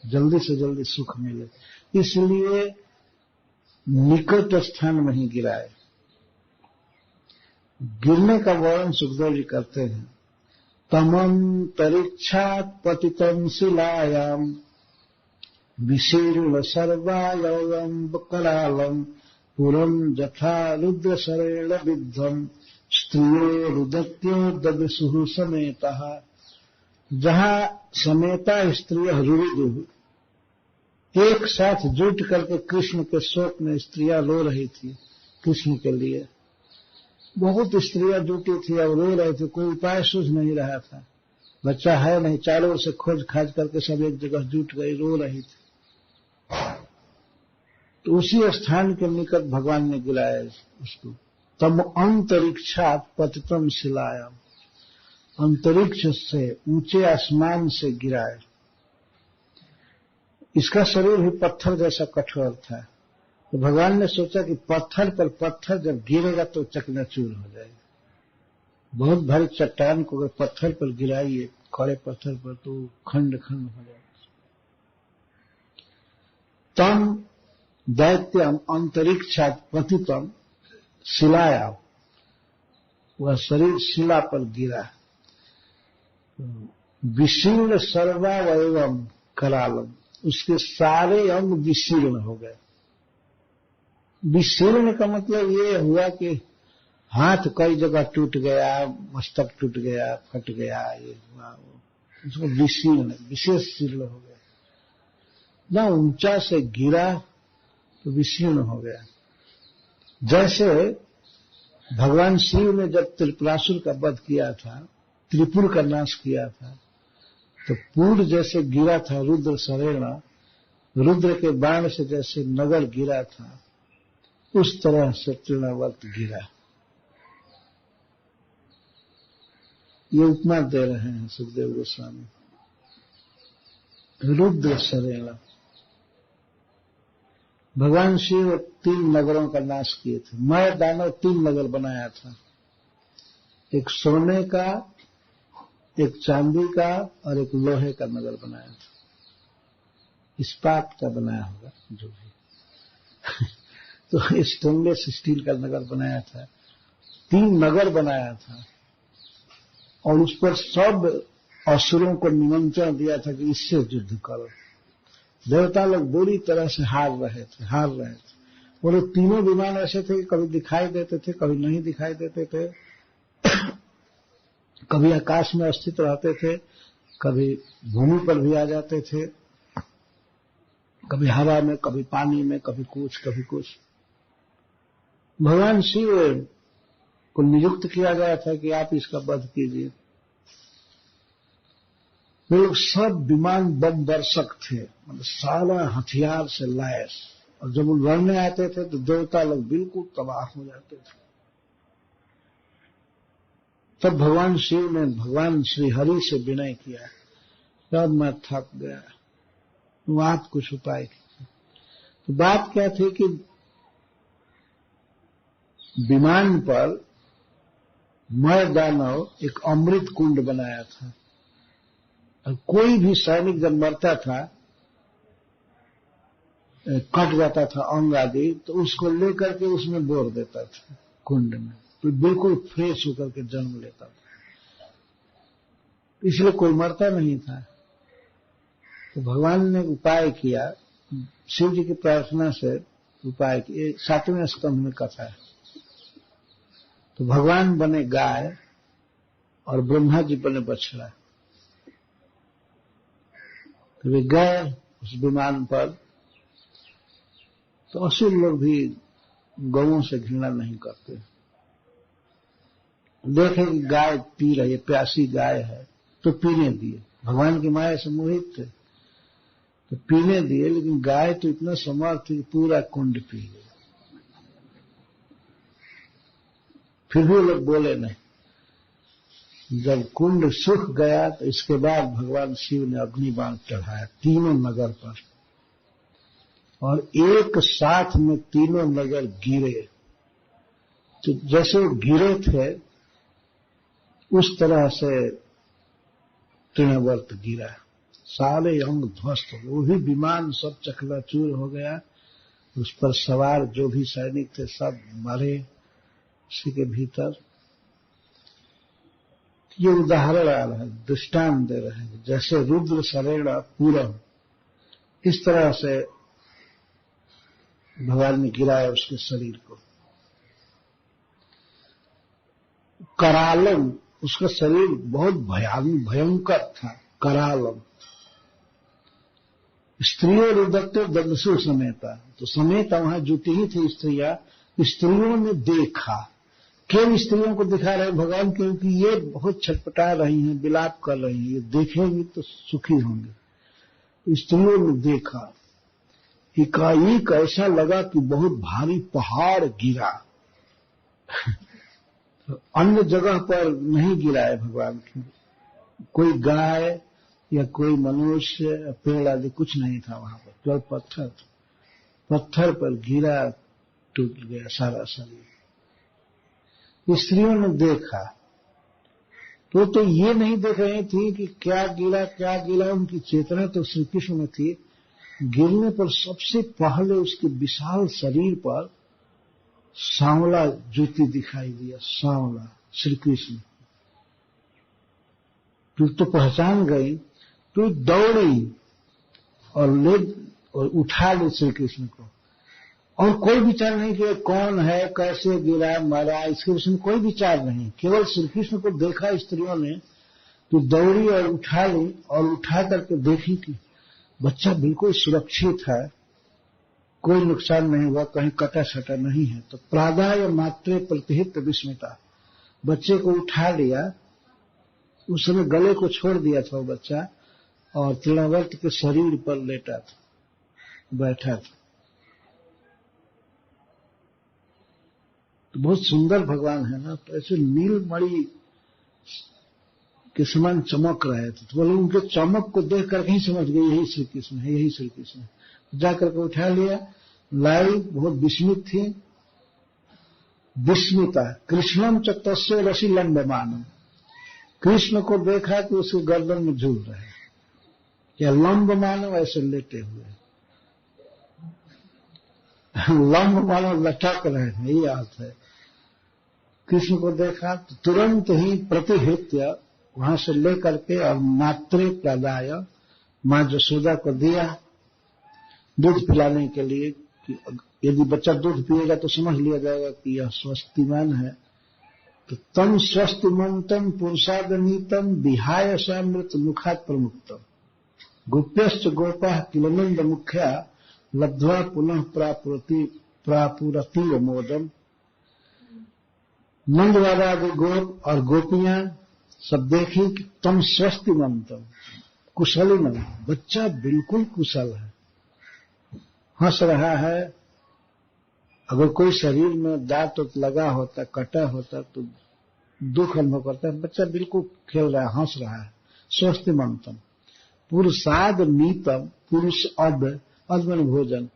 जल्दी से जल्दी सुख मिले, इसलिए निकट स्थान में ही गिराए। गिरने का वर्णन सुखदेव जी करते हैं। तमंतरिक्षात् पतितं शिलायां विशीर्ण सर्वायवं करालं पुरं यथा रुद्रशरेण विद्धं स्त्रियो रुदत्यो ददसुः समेतः। जहां समेता स्त्रियः रुदुः एक साथ जुट करके कृष्ण के शोक में स्त्रियां रो रही थी। कृष्ण के लिए बहुत स्त्रियां जुटी थी, अब रो रहे थे, कोई उपाय सूझ नहीं रहा था। बच्चा है नहीं, चारों ओर से खोज खाज करके सब एक जगह जुट गई, रो रही थी। तो उसी स्थान के निकट भगवान ने गिराया उसको। तम अंतरिक्षात् पतितं शिलायां, अंतरिक्ष से ऊंचे आसमान से गिराए। इसका शरीर भी पत्थर जैसा कठोर था, तो भगवान ने सोचा कि पत्थर पर पत्थर जब गिरेगा तो चकनाचूर हो जाएगा। बहुत भारी चट्टान को अगर पत्थर पर गिराइए, खड़े पत्थर पर, तो खंड खंड हो जाएगा। तम दैत्यम अंतरिक्षात् पतितं शिलायां, वह शरीर शिला पर गिरा। विशीर्ण सर्वावयवम करालम, उसके सारे अंग विशीर्ण हो गए। विशीर्ण का मतलब ये हुआ कि हाथ कई जगह टूट गया, मस्तक टूट गया, फट गया, ये हुआ, उसको विशीर्ण, विशेष शीर्ण हो गया। ना ऊंचा से गिरा तो विशीर्ण हो गया। जैसे भगवान शिव ने जब त्रिपुरासुर का वध किया था, त्रिपुर का नाश किया था, तो पूर जैसे गिरा था रुद्र शरेण, रुद्र के बाण से जैसे नगर गिरा था, उस तरह से तृणावर्त गिरा। ये उपमा दे रहे हैं सुखदेव गोस्वामी। रुद्र शरेण, भगवान शिव 3 नगरों का नाश किए थे। मैं दानव 3 नगर बनाया था, एक सोने का, एक चांदी का और एक लोहे का नगर बनाया था। इस्पात का बनाया होगा जो भी तो स्टेनलेस स्टील का नगर बनाया था। 3 नगर बनाया था और उस पर सब असुरों को निमंत्रण दिया था कि इससे युद्ध करो। देवता लोग बुरी तरह से हार रहे थे। वो लोग तीनों विमान ऐसे थे कि कभी दिखाई देते थे, कभी नहीं दिखाई देते थे, कभी आकाश में स्थित रहते थे, कभी भूमि पर भी आ जाते थे, कभी हवा में, कभी पानी में, कभी कुछ। भगवान शिव को नियुक्त किया गया था कि आप इसका वध कीजिए। वे लोग सब विमान बम वर्षक थे, मतलब सारा हथियार से लैस, और जब वो लड़ने आते थे तो देवता लोग बिल्कुल तबाह हो जाते थे। तब भगवान शिव ने भगवान श्री हरि से विनय किया, तब मैं थक गया, तुम आप कुछ उपाय कीजिए। तो बात क्या थी कि विमान पर मैं दानव एक अमृत कुंड बनाया था, और कोई भी सैनिक जब मरता था, कट जाता था अंग आदि, तो उसको लेकर के उसमें बोर देता था कुंड में, तो बिल्कुल फ्रेश होकर के जन्म लेता था, इसलिए कोई मरता नहीं था। तो भगवान ने उपाय किया, शिव जी की प्रार्थना से उपाय किया। 7वें स्कंध में कथा है। तो भगवान बने गाय और ब्रह्मा जी बने बछड़ा। तो वे गए उस विमान पर, तो असुर लोग भी गौओं से घृणा नहीं करते। देखे कि गाय पी रही है, प्यासी गाय है, तो पीने दिए। भगवान की माया से मोहित थे तो पीने दिए, लेकिन गाय तो इतना समर्थ थी कि पूरा कुंड पी गई। फिर भी लोग बोले नहीं। जब कुंड सूख गया तो इसके बाद भगवान शिव ने अग्निबाण चढ़ाया 3 नगर पर, और एक साथ में 3 नगर गिरे। तो जैसे वो गिरे थे उस तरह से तृणवर्त गिरा, सारे अंग ध्वस्त हो गए, वही विमान सब चकनाचूर हो गया, उस पर सवार जो भी सैनिक थे सब मरे उसी के भीतर। ये उदाहरण आ रहा है, दृष्टांत दे रहे हैं, जैसे रुद्र शरेण पूरम, इस तरह से भगवान ने गिराया उसके शरीर को। करालम, उसका शरीर बहुत भयंकर था। करालम, स्त्रियों रुदत्तो दंडसु समेता, तो समेता वहां जुटी ही थी स्त्रियां, स्त्रियों ने देखा। क्यों स्त्रियों को दिखा रहे भगवान? क्योंकि ये बहुत छटपटा रही हैं, विलाप कर रही हैं, ये देखेंगी तो सुखी होंगे। स्त्रियों ने देखा, एकाएक ऐसा लगा कि बहुत भारी पहाड़ गिरा। अन्य जगह पर नहीं गिरा है भगवान की, कोई गाय या कोई मनुष्य पेड़ आदि कुछ नहीं था वहां पर, केवल पत्थर था। पत्थर पर गिरा, टूट गया सारा शरीर। स्त्रियों ने देखा तो ये नहीं देख रही थी कि क्या गिरा, उनकी चेतना तो श्री कृष्ण में थी। गिरने पर सबसे पहले उसके विशाल शरीर पर सांवला ज्योति दिखाई दिया, सांवला श्री कृष्ण। तो पहचान गई, तो दौड़ी और उठा ली श्री कृष्ण को, और कोई विचार नहीं कि कौन है, कैसे गिरा, मरा, इसके विषय में कोई विचार नहीं। केवल श्री कृष्ण को देखा स्त्रियों ने तो दौड़ी और उठा ली, और उठा करके देखी कि बच्चा बिल्कुल सुरक्षित है, कोई नुकसान नहीं हुआ, कहीं कटा छटा नहीं है। तो प्रादाय मात्रे प्रतिहित विस्मिता, बच्चे को उठा लिया, उस समय गले को छोड़ दिया था वो बच्चा, और तृणावर्त के शरीर पर लेटा था, बैठा था। तो बहुत सुंदर भगवान है ना, तो ऐसे नीलमणि के समान चमक रहे थे। तो बोले उनके चमक को देख करके ही समझ गई यही श्री कृष्ण है, यही श्री कृष्ण है। जाकर के उठा लिया, लाई, बहुत विस्मित थी। विस्मिता कृष्णम च तस्य रसी लंबमानम, कृष्ण को देखा कि उसके गर्दन में झूल रहे, या लंब मानो ऐसे लेटे हुए, लंब मानो लटक रहे हैं, ये अर्थ है। कृष्ण को देखा तो तुरंत ही प्रतिहृत्य वहां से लेकर के और मात्रे प्रदाय, मां जसोदा को दिया दूध पिलाने के लिए, कि यदि बच्चा दूध पिएगा तो समझ लिया जाएगा कि यह स्वस्थिमान है। तो तम स्वस्थिमंतम पुरुषादनीतम विहाय सामृत मुखात प्रमुक्तम गोप्यश्च गोपा किलनंद मुख्या लब्ध्वा पुनः प्रापुरति मोदम। नंदवादादि गोप और गोपियां सब देखी कि तम स्वस्थिमंतम, कुशली मन, बच्चा बिल्कुल कुशल है, हंस रहा है। अगर कोई शरीर में दांत लगा होता, कटा होता तो दुख अनुभव करता है, बच्चा बिल्कुल खेल रहा है, हंस रहा है। स्वस्थिमंतम पुरुषाद नीतम, पुरुष अद्मन भोजन,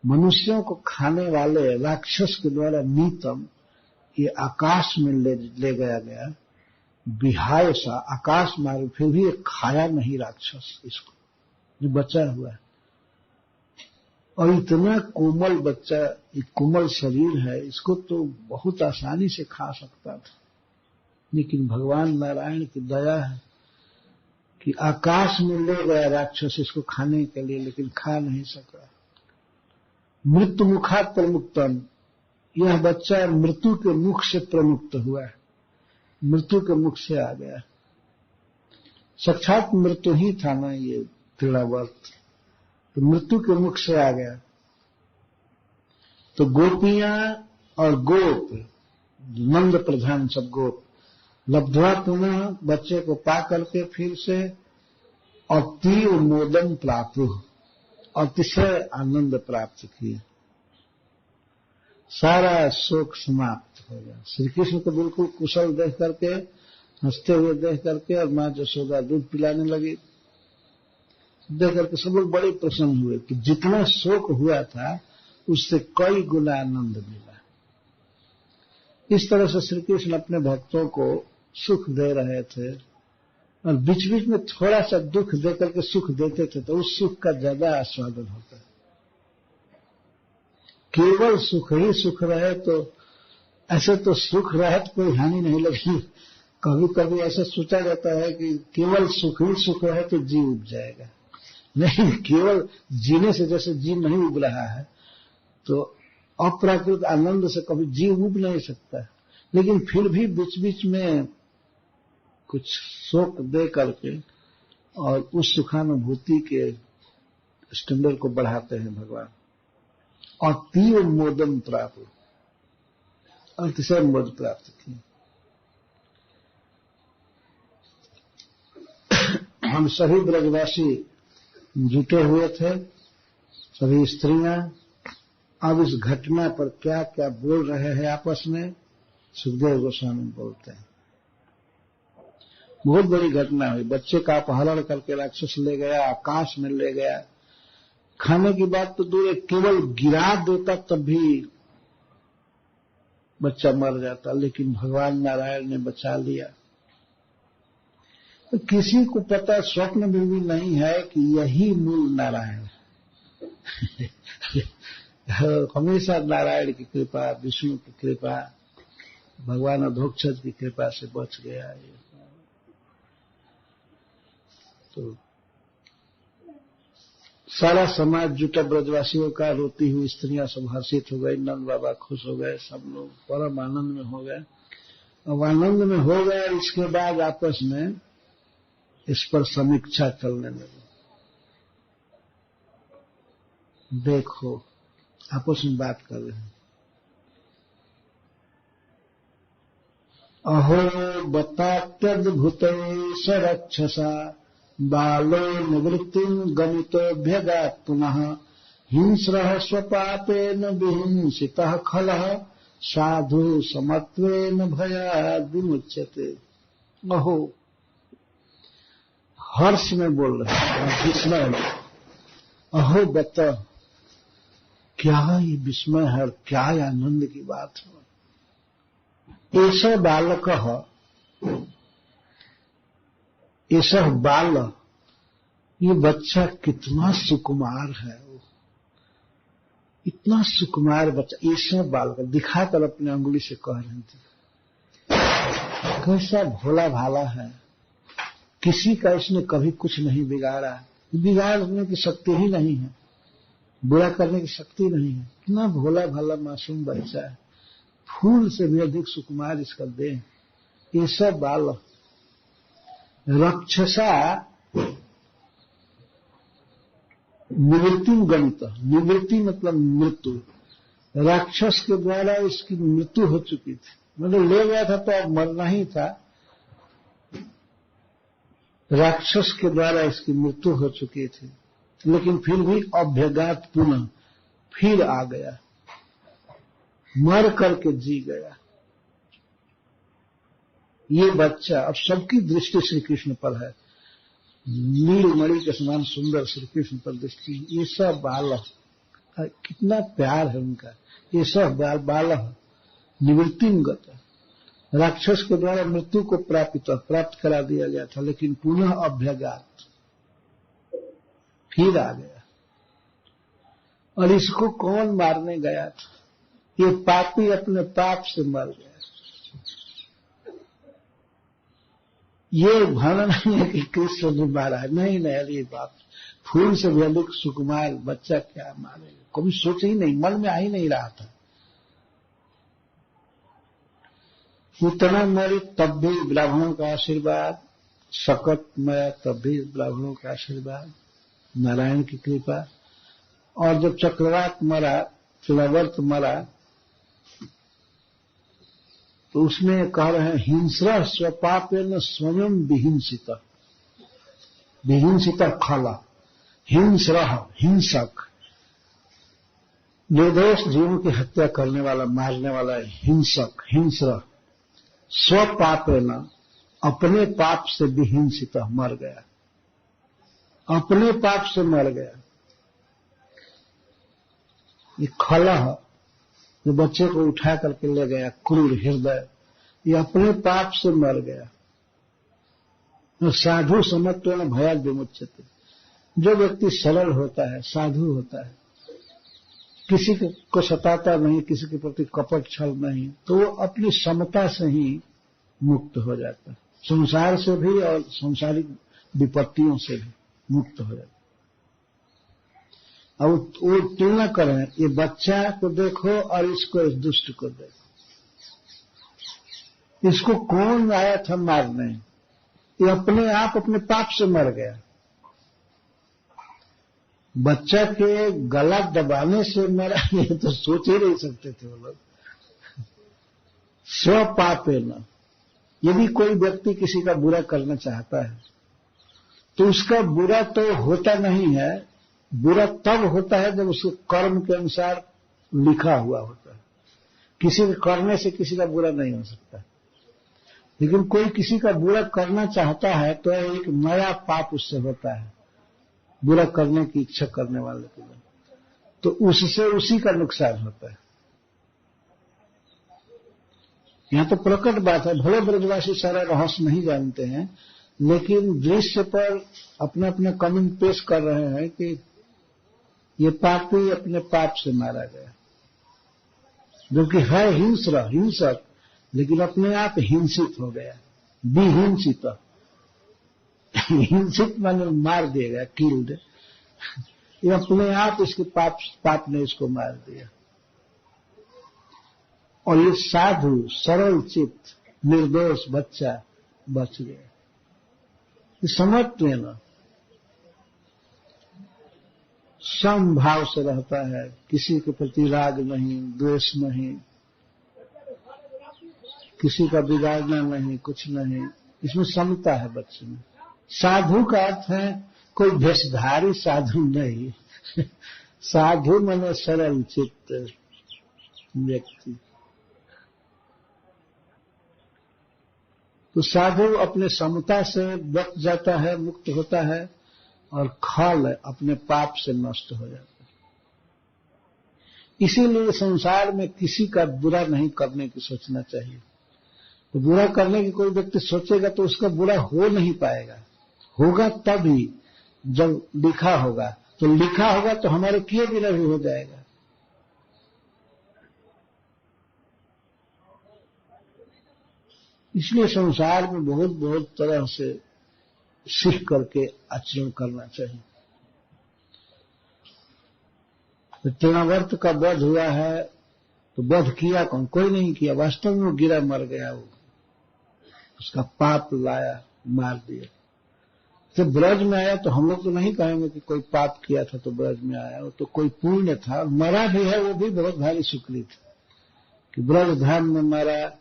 मनुष्यों को खाने वाले राक्षस के द्वारा नीतम, ये आकाश में ले गया विहाय सा, आकाश मार्ग, फिर भी एक खाया नहीं राक्षस इसको, जो बचा हुआ है। और इतना कोमल बच्चा, एक कोमल शरीर है, इसको तो बहुत आसानी से खा सकता था, लेकिन भगवान नारायण की दया है कि आकाश में ले गया राक्षस इसको खाने के लिए, लेकिन खा नहीं सका। मृत्यु मुखात प्रमुक्तम, यह बच्चा मृत्यु के मुख से प्रमुक्त हुआ है, मृत्यु के मुख से आ गया। साक्षात मृत्यु ही था ना ये तृणावर्त, तो मृत्यु के मुख से आ गया। तो गोपियां और गोप, नंद प्रधान सब गोप, लब्ध्वा पुनः, बच्चे को पा करके फिर से अतीव मोदम प्राप्त, अतिशय आनंद प्राप्त किया, सारा शोक समाप्त हो गया। श्री कृष्ण को बिल्कुल कुशल देख करके, हंसते हुए देख करके, और मां जसोदा दूध पिलाने लगी, देख करके सब लोग बड़े प्रसन्न हुए कि जितना शोक हुआ था उससे कई गुना आनंद मिला। इस तरह से श्री कृष्ण अपने भक्तों को सुख दे रहे थे और बीच बीच में थोड़ा सा दुख दे करके सुख देते थे, तो उस सुख का ज्यादा आस्वादन होता है। केवल सुख ही सुख रहे तो ऐसे तो सुख रहे तो कोई हानि नहीं लगी। कभी कभी ऐसा सोचा जाता है कि केवल सुख ही सुख रहे तो जी उब जाएगा। नहीं, केवल जीने से जैसे जी नहीं उब रहा है तो अप्राकृत आनंद से कभी जी उब नहीं सकता। लेकिन फिर भी बीच बीच में कुछ शोक दे करके और उस सुखानुभूति के स्टैंडर्ड को बढ़ाते हैं भगवान। और तीव्र मोदम प्राप्त, अतिशय मोद प्राप्त की। हम सभी ब्रजवासी जुटे हुए थे, सभी स्त्रियां। अब इस घटना पर क्या क्या बोल रहे हैं आपस में, सुखदेव गोस्वामी बोलते हैं। बहुत बड़ी घटना हुई। बच्चे का अपहरण करके राक्षस ले गया, आकाश में ले गया। खाने की बात तो दूर है, केवल गिरा देता तब भी बच्चा मर जाता, लेकिन भगवान नारायण ने बचा लिया। तो किसी को पता स्वप्न में भी नहीं है कि यही मूल नारायण है। हमेशा नारायण की कृपा, विष्णु की कृपा, भगवान अधोक्षज की कृपा से बच गया। तो सारा समाज जुटा ब्रजवासियों का, रोती हुई स्त्रियां सब हर्षित हो गई, नंद बाबा खुश हो गए, सब लोग परम आनंद में हो गए। अब आनंद में हो गए, इसके बाद आपस में इस पर समीक्षा चलने लगी। देखो, आपस में बात कर रहे हैं। अहो बतात्यद्भुत सरक्षसा बालो निवृत्तिं गमितोऽभ्यगात् पुनः हिंस्रः स्वपापेन विहिंसितः खलः साधु समत्वेन भयाद् विमुच्यते। अहो, हर्ष में बोल रहे हैं, विस्मय में। अहो बता, क्या ये विस्मय है, क्या आनंद की बात है। ऐसा बालक, ऐसा बाल, ये बच्चा कितना सुकुमार है, इतना सुकुमार बच्चा। ऐसा बालक दिखाकर अपने अंगुली से कह रहे थे, कैसा भोला भाला है, किसी का इसने कभी कुछ नहीं बिगाड़ा, बिगाड़ने की शक्ति ही नहीं है, बुरा करने की शक्ति नहीं है। इतना भोला भाला मासूम बच्चा है, फूल से भी अधिक सुकुमार इसका देह। ये सब बाल राक्षसा निवृत्ति गणित, निवृत्ति मतलब मृत्यु। राक्षस के द्वारा इसकी मृत्यु हो चुकी थी, मतलब ले गया था तो अब मरना ही था। राक्षस के द्वारा इसकी मृत्यु हो चुकी थी, लेकिन फिर भी अभ्यगात पुनः फिर आ गया, मर करके जी गया। ये बच्चा, अब सबकी दृष्टि श्री कृष्ण पर है, नीलमणि के समान सुंदर श्री कृष्ण पर दृष्टि। ये सब बाल, कितना प्यार है उनका। ये सब बाल निवृत्तिंगत, राक्षस के द्वारा मृत्यु को प्राप्त करा दिया गया था, लेकिन पुनः अभ्यगात फिर आ गया। और इसको कौन मारने गया था? ये पापी अपने पाप से मर गया। ये भावना नहीं है कि कृष्ण ने मारा है, नहीं नहीं, ये बाप फूल से भी अधिक सुकुमार बच्चा क्या मारेगा, कभी सोच ही नहीं, मन में आ ही नहीं रहा था। उतना मरे तब भी ब्राह्मणों का आशीर्वाद, सकट मरा तब भी ब्राह्मणों का आशीर्वाद, नारायण की कृपा। और जब चक्रवात मरा, चक्रवर्त मरा, तो उसमें कह रहे हैं हिंस्र स्वपापेन स्वयं विहिंसित, विहिंसित खल, हिंस्र हिंसक, निर्दोष जीवों की हत्या करने वाला, मारने वाला हिंसक, हिंस्र स्वपापेन, अपने पाप से विहिंसित मर गया, अपने पाप से मर गया। ये खलह जो बच्चे को उठा करके ले गया, क्रूर हृदय, ये अपने पाप से मर गया। साधु समत्वेन भयाद् विमुच्यते। जो व्यक्ति सरल होता है, साधु होता है, किसी को सताता नहीं, किसी के प्रति कपट छल नहीं, तो वो अपनी समता से ही मुक्त हो जाता है, संसार से भी और सांसारिक विपत्तियों से भी मुक्त हो जाता है। अब वो तुलना करें, ये बच्चा को देखो और इसको, इस दुष्ट को देखो, इसको कौन आया था मारने? ये अपने आप अपने पाप से मर गया। बच्चा के गला दबाने से मरा, ये तो सोच ही नहीं सकते थे वो लोग। स्व पापे न, यदि कोई व्यक्ति किसी का बुरा करना चाहता है तो उसका बुरा तो होता नहीं है, बुरा तब होता है जब उसके कर्म के अनुसार लिखा हुआ होता है। किसी के करने से किसी का बुरा नहीं हो सकता, लेकिन कोई किसी का बुरा करना चाहता है तो एक नया पाप उससे होता है, बुरा करने की इच्छा करने वाले के लिए, तो उससे उसी का नुकसान होता है। यहां तो प्रकट बात है, भले ब्रजवासी सारा रहस्य नहीं जानते हैं, लेकिन दृश्य पर अपना अपना कमेंट पेश कर रहे हैं कि ये पापी अपने पाप से मारा गया, जो कि है हिंसक, लेकिन अपने आप हिंसित हो गया। विहिंसित, हिंसित माने मार दिया गया, किल्ड। ये अपने आप इसके पाप ने इसको मार दिया। और ये साधु सरल चित्त निर्दोष बच्चा बच गया। ये समत्व है ना, समभाव से रहता है, किसी के प्रति राग नहीं, द्वेष नहीं, किसी का बिगाड़ना नहीं, कुछ नहीं, इसमें समता है बच्चे में। साधु का अर्थ है कोई भेषधारी साधु नहीं, साधु माने सरल चित्त व्यक्ति। तो साधु अपने समता से बच जाता है, मुक्त होता है, और खल अपने पाप से नष्ट हो जाता है। इसीलिए संसार में किसी का बुरा नहीं करने की सोचना चाहिए। तो बुरा करने की कोई व्यक्ति सोचेगा तो उसका बुरा हो नहीं पाएगा, होगा तभी जब लिखा होगा, तो लिखा होगा तो हमारे किए बिना भी हो जाएगा। इसलिए संसार में बहुत बहुत तरह से सीख करके आचरण करना चाहिए। तो तृणावर्त का वध हुआ है, तो वध किया कौन? कोई नहीं किया, वास्तव में वो गिरा मर गया, वो उसका पाप लाया, मार दिया। जब ब्रज में आया तो हम लोग तो नहीं कहेंगे कि कोई पाप किया था तो ब्रज में आया, वो तो कोई पुण्य था, मरा भी है, वो भी बहुत भारी सुकृत कि ब्रज धाम में मरा।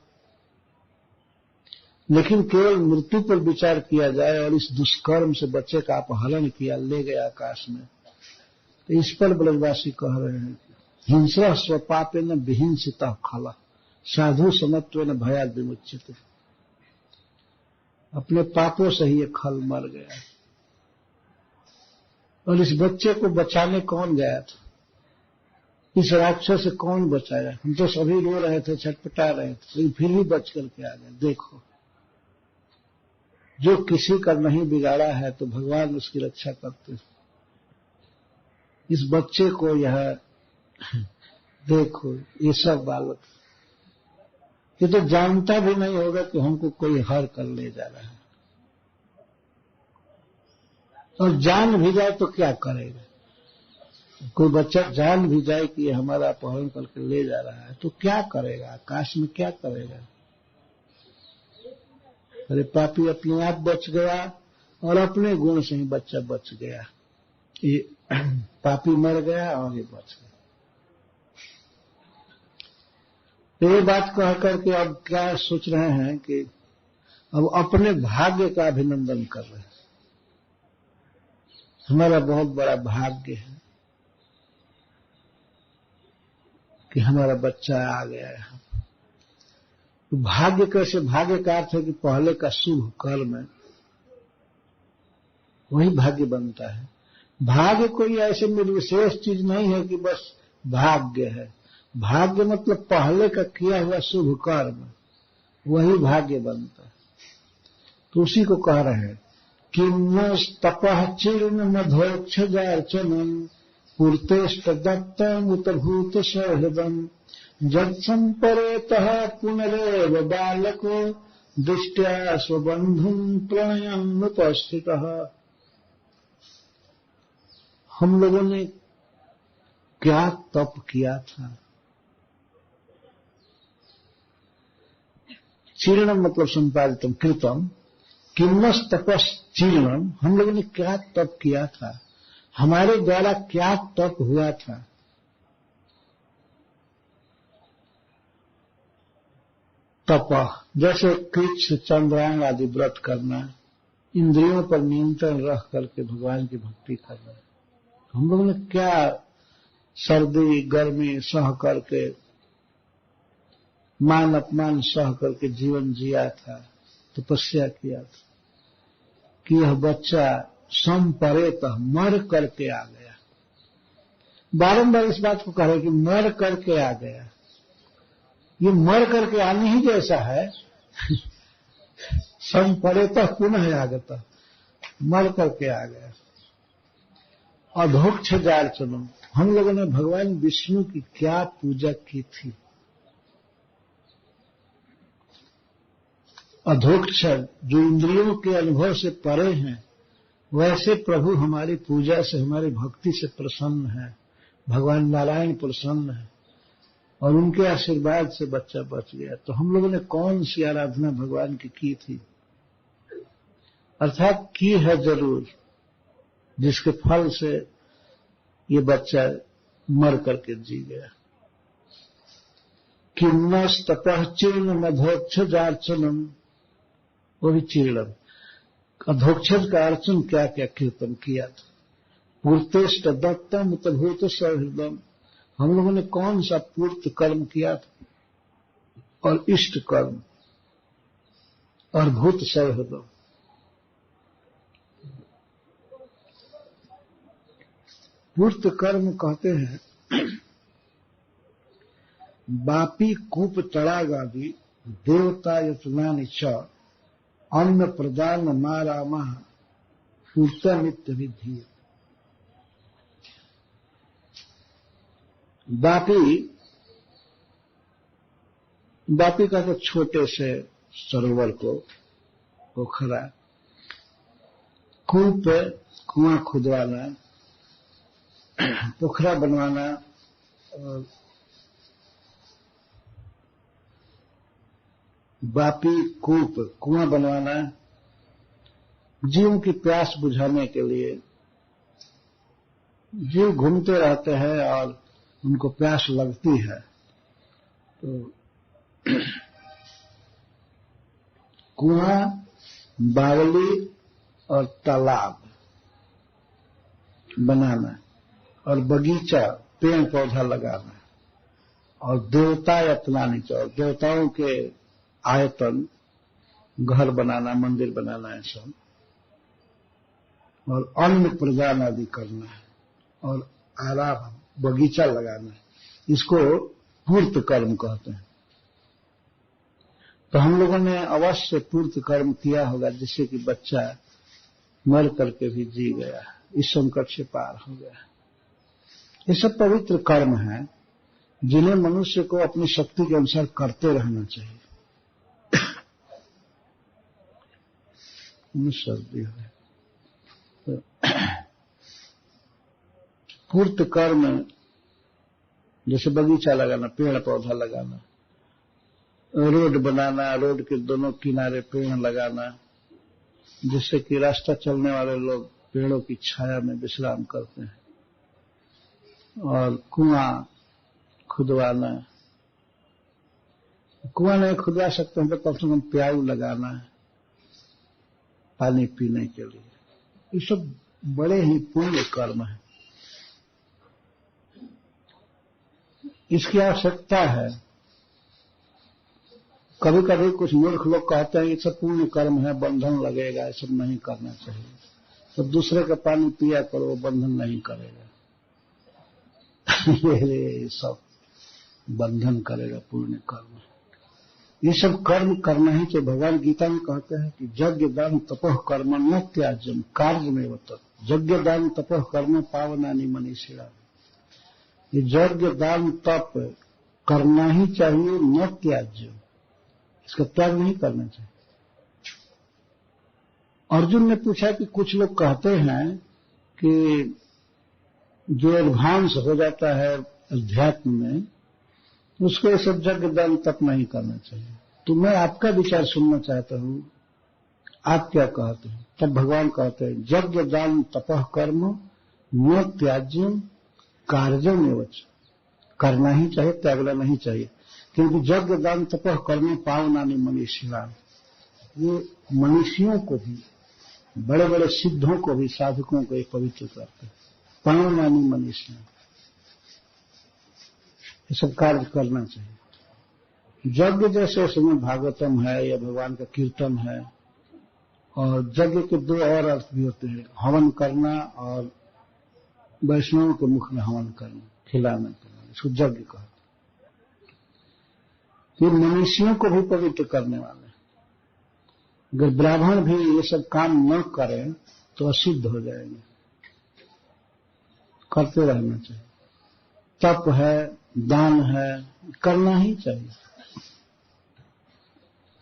लेकिन केवल मृत्यु पर विचार किया जाए और इस दुष्कर्म से बच्चे का अपहरण किया, ले गया आकाश में, तो इस पर ब्रजवासी कह रहे हैं हिंसा स्वपापे न विहिंसिता खला साधु समत्व न भयाद् विमुच्यते। अपने पापों से ही ये खल मर गया। और इस बच्चे को बचाने कौन गया था? इस राक्षस से कौन बचाया? हम तो सभी रो रहे थे, छटपटा रहे थे, लेकिन फिर भी बच करके आ गए। देखो, जो किसी का नहीं बिगाड़ा है तो भगवान उसकी रक्षा करते हैं। इस बच्चे को यह देखो, ये सब बालक, ये तो जानता भी नहीं होगा कि हमको कोई हर कर ले जा रहा है, और जान भी जाए तो क्या करेगा? कोई बच्चा जान भी जाए कि ये हमारा अपहरण करके ले जा रहा है तो क्या करेगा? आकाश में क्या करेगा? अरे पापी अपने आप बच गया और अपने गुण से ही बच्चा बच गया। ये पापी मर गया और ये बच गया। तो ये बात कह करके अब क्या सोच रहे हैं कि अब अपने भाग्य का अभिनंदन कर रहे हैं। हमारा बहुत बड़ा भाग्य है कि हमारा बच्चा आ गया है। तो भाग्य कैसे? भाग्य का अर्थ है कि पहले का शुभ कर्म है, वही भाग्य बनता है। भाग्य कोई ऐसे निर्विशेष चीज नहीं है कि बस भाग्य है। भाग्य मतलब पहले का किया हुआ शुभ कर्म, वही भाग्य बनता है। तो उसी को कह रहे हैं किन्न तपः चीर्ण मधोक्षजार्चनम् पूर्तेष्ट दत्तम् उत भूत सहृदम् जत्संपरेतः पुनरेव बालको दृष्ट्या स्वबन्धुम् प्रणयन्नुपस्थितः। हम लोगों ने क्या तप किया था। चीर्णम मतलब संपादितम कृतम, किन्नस तपस चीर्णम, हम लोगों ने क्या तप किया था, हमारे द्वारा क्या तप हुआ था। तप जैसे कृच्छ चंद्रांग आदि व्रत करना, इंद्रियों पर नियंत्रण रख करके भगवान की भक्ति करना। हम लोगों ने क्या सर्दी गर्मी सह करके, मान अपमान सह करके जीवन जिया था, तपस्या किया था कि यह बच्चा संपरेतः मर करके आ गया। बारंबार इस बात को कह रहे कि मर करके आ गया। ये मर करके आने ही जैसा है। संपरेतः पुनः आगतः, मर करके आ गया। अधोक्षजार्चनम, हम लोगों ने भगवान विष्णु की क्या पूजा की थी। अधोक्षज जो इंद्रियों के अनुभव से परे हैं, वैसे प्रभु हमारी पूजा से, हमारी भक्ति से प्रसन्न है। भगवान नारायण प्रसन्न है और उनके आशीर्वाद से बच्चा बच गया। तो हम लोगों ने कौन सी आराधना भगवान की थी, अर्थात की है जरूर, जिसके फल से ये बच्चा मर करके जी गया। किन्नस तपः चीर्ण मधोक्षजार्चनम, वो भी चीर्णम। अधोक्षज का अर्चन क्या क्या कीर्तन किया था। पूर्तेष्ट दत्तम उत भूत सहृदम, हम लोगों ने कौन सा पूर्त कर्म किया था और इष्ट कर्म और भूत सहृदम। पूर्त कर्म कहते हैं बापी कूप तड़ागादि देवता यत्नानि च अन्न प्रदान मारामः पूर्तमित्त विधि। बापी का तो छोटे से सरोवर को पोखरा, कूप कुआं खुदवाना, पोखरा बनवाना और बापी कूप कुआं बनवाना, जीवों की प्यास बुझाने के लिए। जीव घूमते रहते हैं और उनको प्यास लगती है, तो कुआं, बावली और तालाब बनाना और बगीचा, पेड़ पौधा लगाना और देवता यत्नानि च, और देवताओं के आयतन, घर बनाना, मंदिर बनाना है सब, और अन्न प्रदान आदि करना है और आराम, बगीचा लगाना है। इसको पूर्त कर्म कहते हैं। तो हम लोगों ने अवश्य पूर्त कर्म किया होगा, जिससे कि बच्चा मर करके भी जी गया, इस संकट से पार हो गया। ये सब पवित्र कर्म हैं जिन्हें मनुष्य को अपनी शक्ति के अनुसार करते रहना चाहिए। सर्दी है तो पूर्त कर्म जैसे बगीचा लगाना, पेड़ पौधा लगाना, रोड बनाना, रोड के दोनों किनारे पेड़ लगाना, जिससे कि रास्ता चलने वाले लोग पेड़ों की छाया में विश्राम करते हैं, और कुआं खुदवाना। कुआं नहीं खुदवा सकते हैं तो कम से कम प्याऊ लगाना है पानी पीने के लिए। ये सब बड़े ही पुण्य कर्म है, इसकी आवश्यकता है। कभी कभी कुछ मूर्ख लोग कहते हैं ये सब पुण्य कर्म है, बंधन लगेगा, ये सब नहीं करना चाहिए। तो दूसरे का पानी पिया करो, वो बंधन नहीं करेगा। ये सब बंधन करेगा पुण्य कर्म। ये सब कर्म करना ही चाहिए। भगवान गीता में कहते हैं कि यज्ञ दान तपः कर्म न त्याज्यम कार्य में तत् यज्ञ दान तपः कर्म पावनानि मनीषिणा। ये यज्ञ दान तप करना ही चाहिए, न त्याज्य, इसका त्याग नहीं करना चाहिए। अर्जुन ने पूछा कि कुछ लोग कहते हैं कि जो एडवांस हो जाता है अध्यात्म में उसको ये सब यज्ञ दान तप नहीं करना चाहिए। तो मैं आपका विचार सुनना चाहता हूं, आप क्या कहते हैं? तब भगवान कहते हैं यज्ञ दान तपः कर्म न त्याज्यम कार्यम एवच। करना ही चाहिए, त्यागना नहीं चाहिए, क्योंकि यज्ञ दान तपः कर्म पावनानि मनीषिणाम। ये मनुष्यों को भी, बड़े बड़े सिद्धों को भी, साधकों को ये पवित्र करते हैं। पावनानि मनीषिणाम, ये सब कार्य करना चाहिए। यज्ञ जैसे उसमें भागवतम है या भगवान का कीर्तन है, और यज्ञ के दो और अर्थ भी होते हैं, हवन करना और वैष्णव के मुख में हवन करना, खिलाना करना, इसको यज्ञ कहते हैं। ये मनुष्यों को भी पवित्र करने वाले। अगर ब्राह्मण भी ये सब काम न करें तो अशुद्ध हो जाएंगे। करते रहना चाहिए। तप है, दान है, करना ही चाहिए।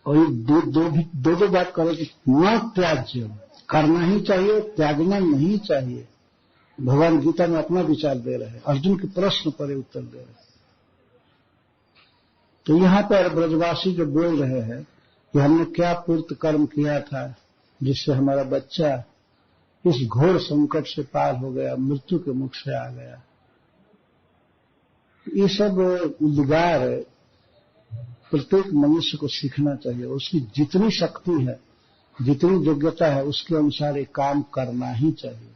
और ये दो बात करो कि न त्याज्य, करना ही चाहिए, त्यागना नहीं चाहिए। भगवान गीता में अपना विचार दे रहे हैं, अर्जुन के प्रश्न पर उत्तर दे रहे हैं। तो यहां पर ब्रजवासी जो बोल रहे हैं कि हमने क्या पूर्त कर्म किया था जिससे हमारा बच्चा इस घोर संकट से पार हो गया, मृत्यु के मुख से आ गया, ये सब उद्गार प्रत्येक मनुष्य को सीखना चाहिए। उसकी जितनी शक्ति है, जितनी योग्यता है, उसके अनुसार ये काम करना ही चाहिए।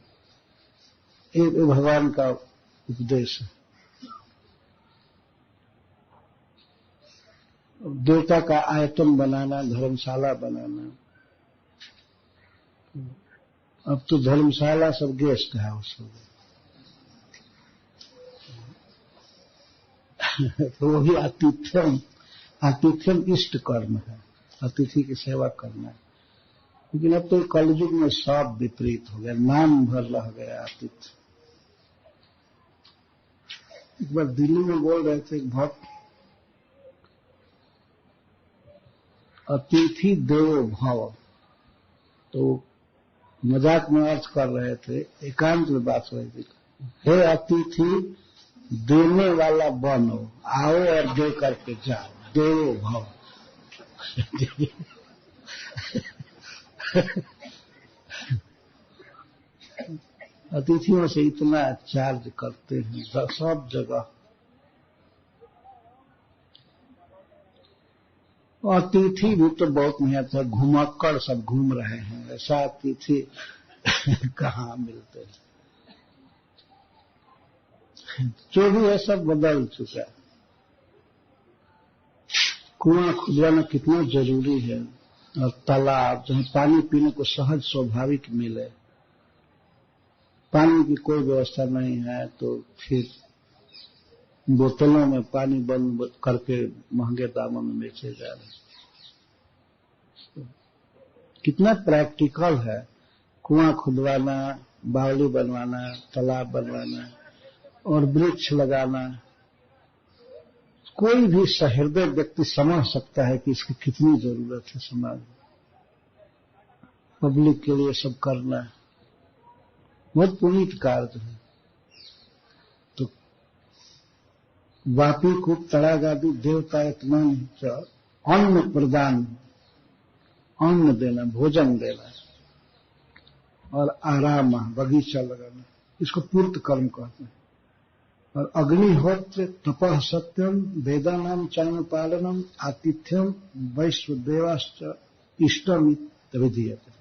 ये भगवान का उपदेश है। देवता का आयतन बनाना, धर्मशाला बनाना, अब तो धर्मशाला सब गेस्ट हाउस हो गया। तो वो भी आतिथ्यम इष्ट कर्म है, अतिथि की सेवा करना है। लेकिन अब तो कलयुग में सब विपरीत हो गया, नाम भर रह गया आतिथ्य। एक बार दिल्ली में बोल रहे थे एक भक्त, अतिथि देवो भव, तो मजाक में अर्थ कर रहे थे, एकांत में बात हो रही थी, हे अतिथि देने वाला बनो, आओ और दे करके जाओ, देवो भव। अतिथियों से इतना चार्ज करते हैं सब जगह। और अतिथि भी तो बहुत मेहनत है, घुमक्कड़ सब घूम रहे हैं, ऐसा अतिथि कहाँ मिलते हैं। जो भी है सब बदल चुका है। कुआं खुदवाना कितना जरूरी है, और तालाब जहाँ पानी पीने को सहज स्वाभाविक मिले, पानी की कोई व्यवस्था नहीं है तो फिर बोतलों में पानी बंद करके महंगे दामों में बेचे जा रहे। कितना प्रैक्टिकल है कुआं खुदवाना, बावली बनवाना, तालाब बनवाना और वृक्ष लगाना। कोई भी सहृदय व्यक्ति समझ सकता है कि इसकी कितनी जरूरत है समाज में। पब्लिक के लिए सब करना बहुत पुनीत कार्य है। तो वापी कूप तड़ागादि देवता इतमान अन्न प्रदान, अन्न देना, भोजन देना और आराम, बगीचा लगाना, इसको पूर्त कर्म कहते हैं। और अग्निहोत्र, तपः सत्यम, वेदानाम चान पालनम, आतिथ्यम, वैश्वदेवाश्च इष्टम विधीयते।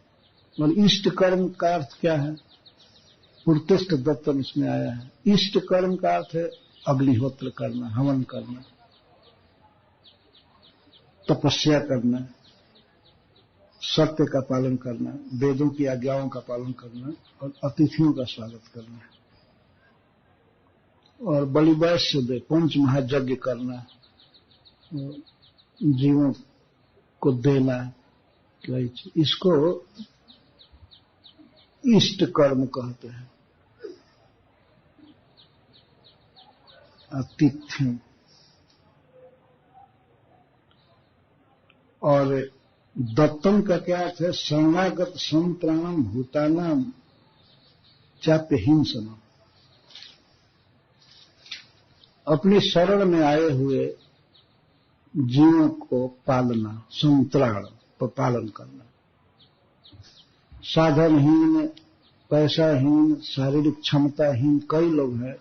और इष्ट कर्म का अर्थ क्या है? पूर्तिष्ठ दत्तम इसमें आया है। इष्ट कर्म का अर्थ है अग्निहोत्र करना, हवन करना, तपस्या करना, सत्य का पालन करना, वेदों की आज्ञाओं का पालन करना और अतिथियों का स्वागत करना। और बलिवैश्य दे, पंच महायज्ञ करना, जीवों को देना, इसको इष्ट कर्म कहते हैं। आतिथ्य। और दत्तम का क्या अर्थ है? शरणागत संत्राणम भूतानाम चाप्य हिंसनम। अपनी शरण में आए हुए जीवों को पालना, संत्राण पर पालन करना। साधनहीन, पैसाहीन, शारीरिक क्षमताहीन कई लोग हैं,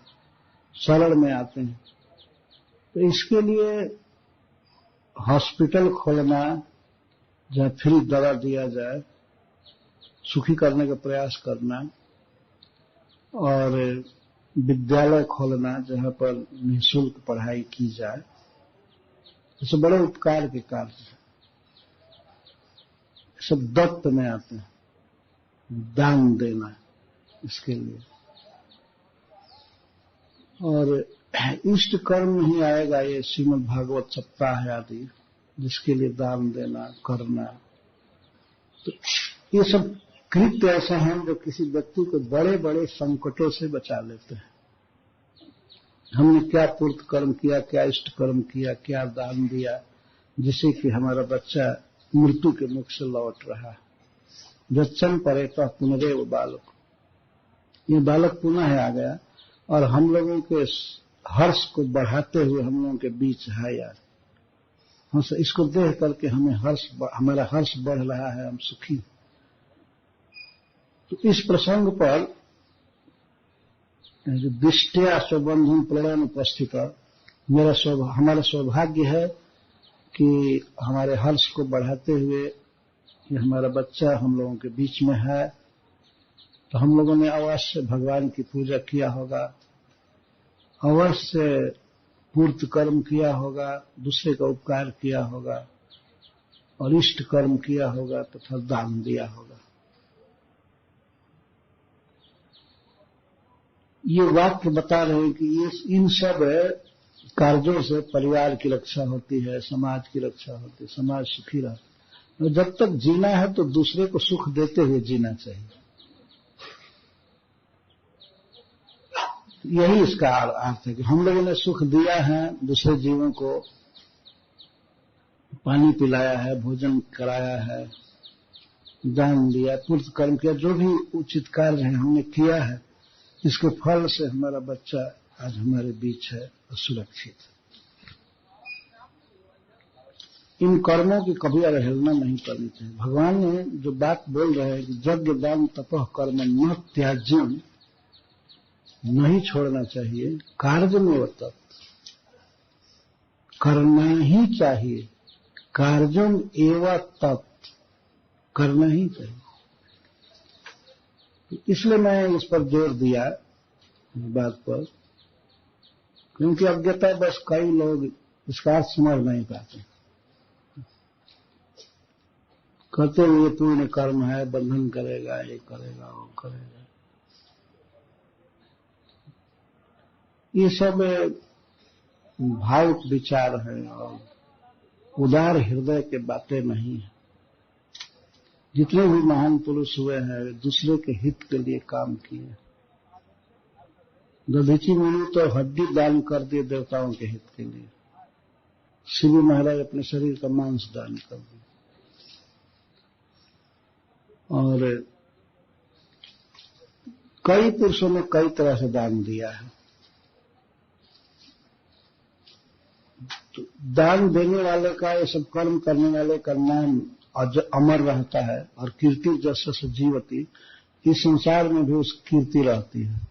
शरण में आते हैं, तो इसके लिए हॉस्पिटल खोलना, जहां फ्री दवा दिया जाए, सुखी करने का प्रयास करना, और विद्यालय खोलना जहां पर निःशुल्क पढ़ाई की जाए, ये बड़े उपकार के कार्य हैं। सब दत्त में आते हैं, दान देना इसके लिए। और इष्ट कर्म नहीं आएगा ये श्रीमद् भागवत सप्ताह आदि, जिसके लिए दान देना करना। तो ये सब कृत्य ऐसे हैं जो किसी व्यक्ति को बड़े बड़े संकटों से बचा लेते हैं। हमने क्या पूर्त कर्म किया, क्या इष्ट कर्म किया, क्या दान दिया, जिससे कि हमारा बच्चा मृत्यु के मुख से लौट रहा है। जच्चन परेतः पुनरेव बालक, ये बालक पुनः आ गया और हम लोगों के हर्ष को बढ़ाते हुए हम लोगों के बीच है यार। इसको देख करके हमारा हर्ष बढ़ रहा है, हम सुखी। तो इस प्रसंग पर दृष्टिया स्वबंधन प्रणयन उपस्थित, हमारा सौभाग्य है कि हमारे हर्ष को बढ़ाते हुए ये हमारा बच्चा हम लोगों के बीच में है। तो हम लोगों ने अवश्य भगवान की पूजा किया होगा, अवश्य पूर्त कर्म किया होगा, दूसरे का उपकार किया होगा, और इष्ट कर्म किया होगा तथा दान दिया होगा। ये वाक्य बता रहे हैं कि ये इन सब कार्यों से परिवार की रक्षा होती है, समाज की रक्षा होती है, समाज सुखी रहता है। जब तक जीना है तो दूसरे को सुख देते हुए जीना चाहिए। यही इसका अर्थ है कि हम लोगों ने सुख दिया है, दूसरे जीवों को पानी पिलाया है, भोजन कराया है, दान दिया, पूर्त कर्म किया, जो भी उचित कार्य है हमने किया है, इसके फल से हमारा बच्चा आज हमारे बीच है और सुरक्षित है। इन कर्मों की कभी अवहेलना नहीं करनी चाहिए। भगवान ने जो बात बोल रहे हैं कि यज्ञ दान तपः कर्म न त्याज्यम, नहीं छोड़ना चाहिए, कार्य में वो तत्व करना ही चाहिए, कार्यम एवं तत्व करना ही चाहिए। इसलिए मैं इस पर जोर दिया इस बात पर, क्योंकि अज्ञता बस कई लोग इसका अर्थ समझ नहीं पाते। कहते हैं ये पूर्ण कर्म है, बंधन करेगा, ये करेगा, वो करेगा। ये सब भावुक विचार है और उदार हृदय के बातें नहीं है। जितने भी महान पुरुष हुए हैं दूसरे के हित के लिए काम किए। दधीची मुनि तो हड्डी दान कर दिए देवताओं के हित के लिए। शिव महाराज अपने शरीर का मांस दान कर दिए। और कई पुरुषों ने कई तरह से दान दिया है। तो दान देने वाले का, ये सब कर्म करने वाले का नाम अमर रहता है और कीर्ति जसस्य जीवति, इस संसार में भी उसकी कीर्ति रहती है।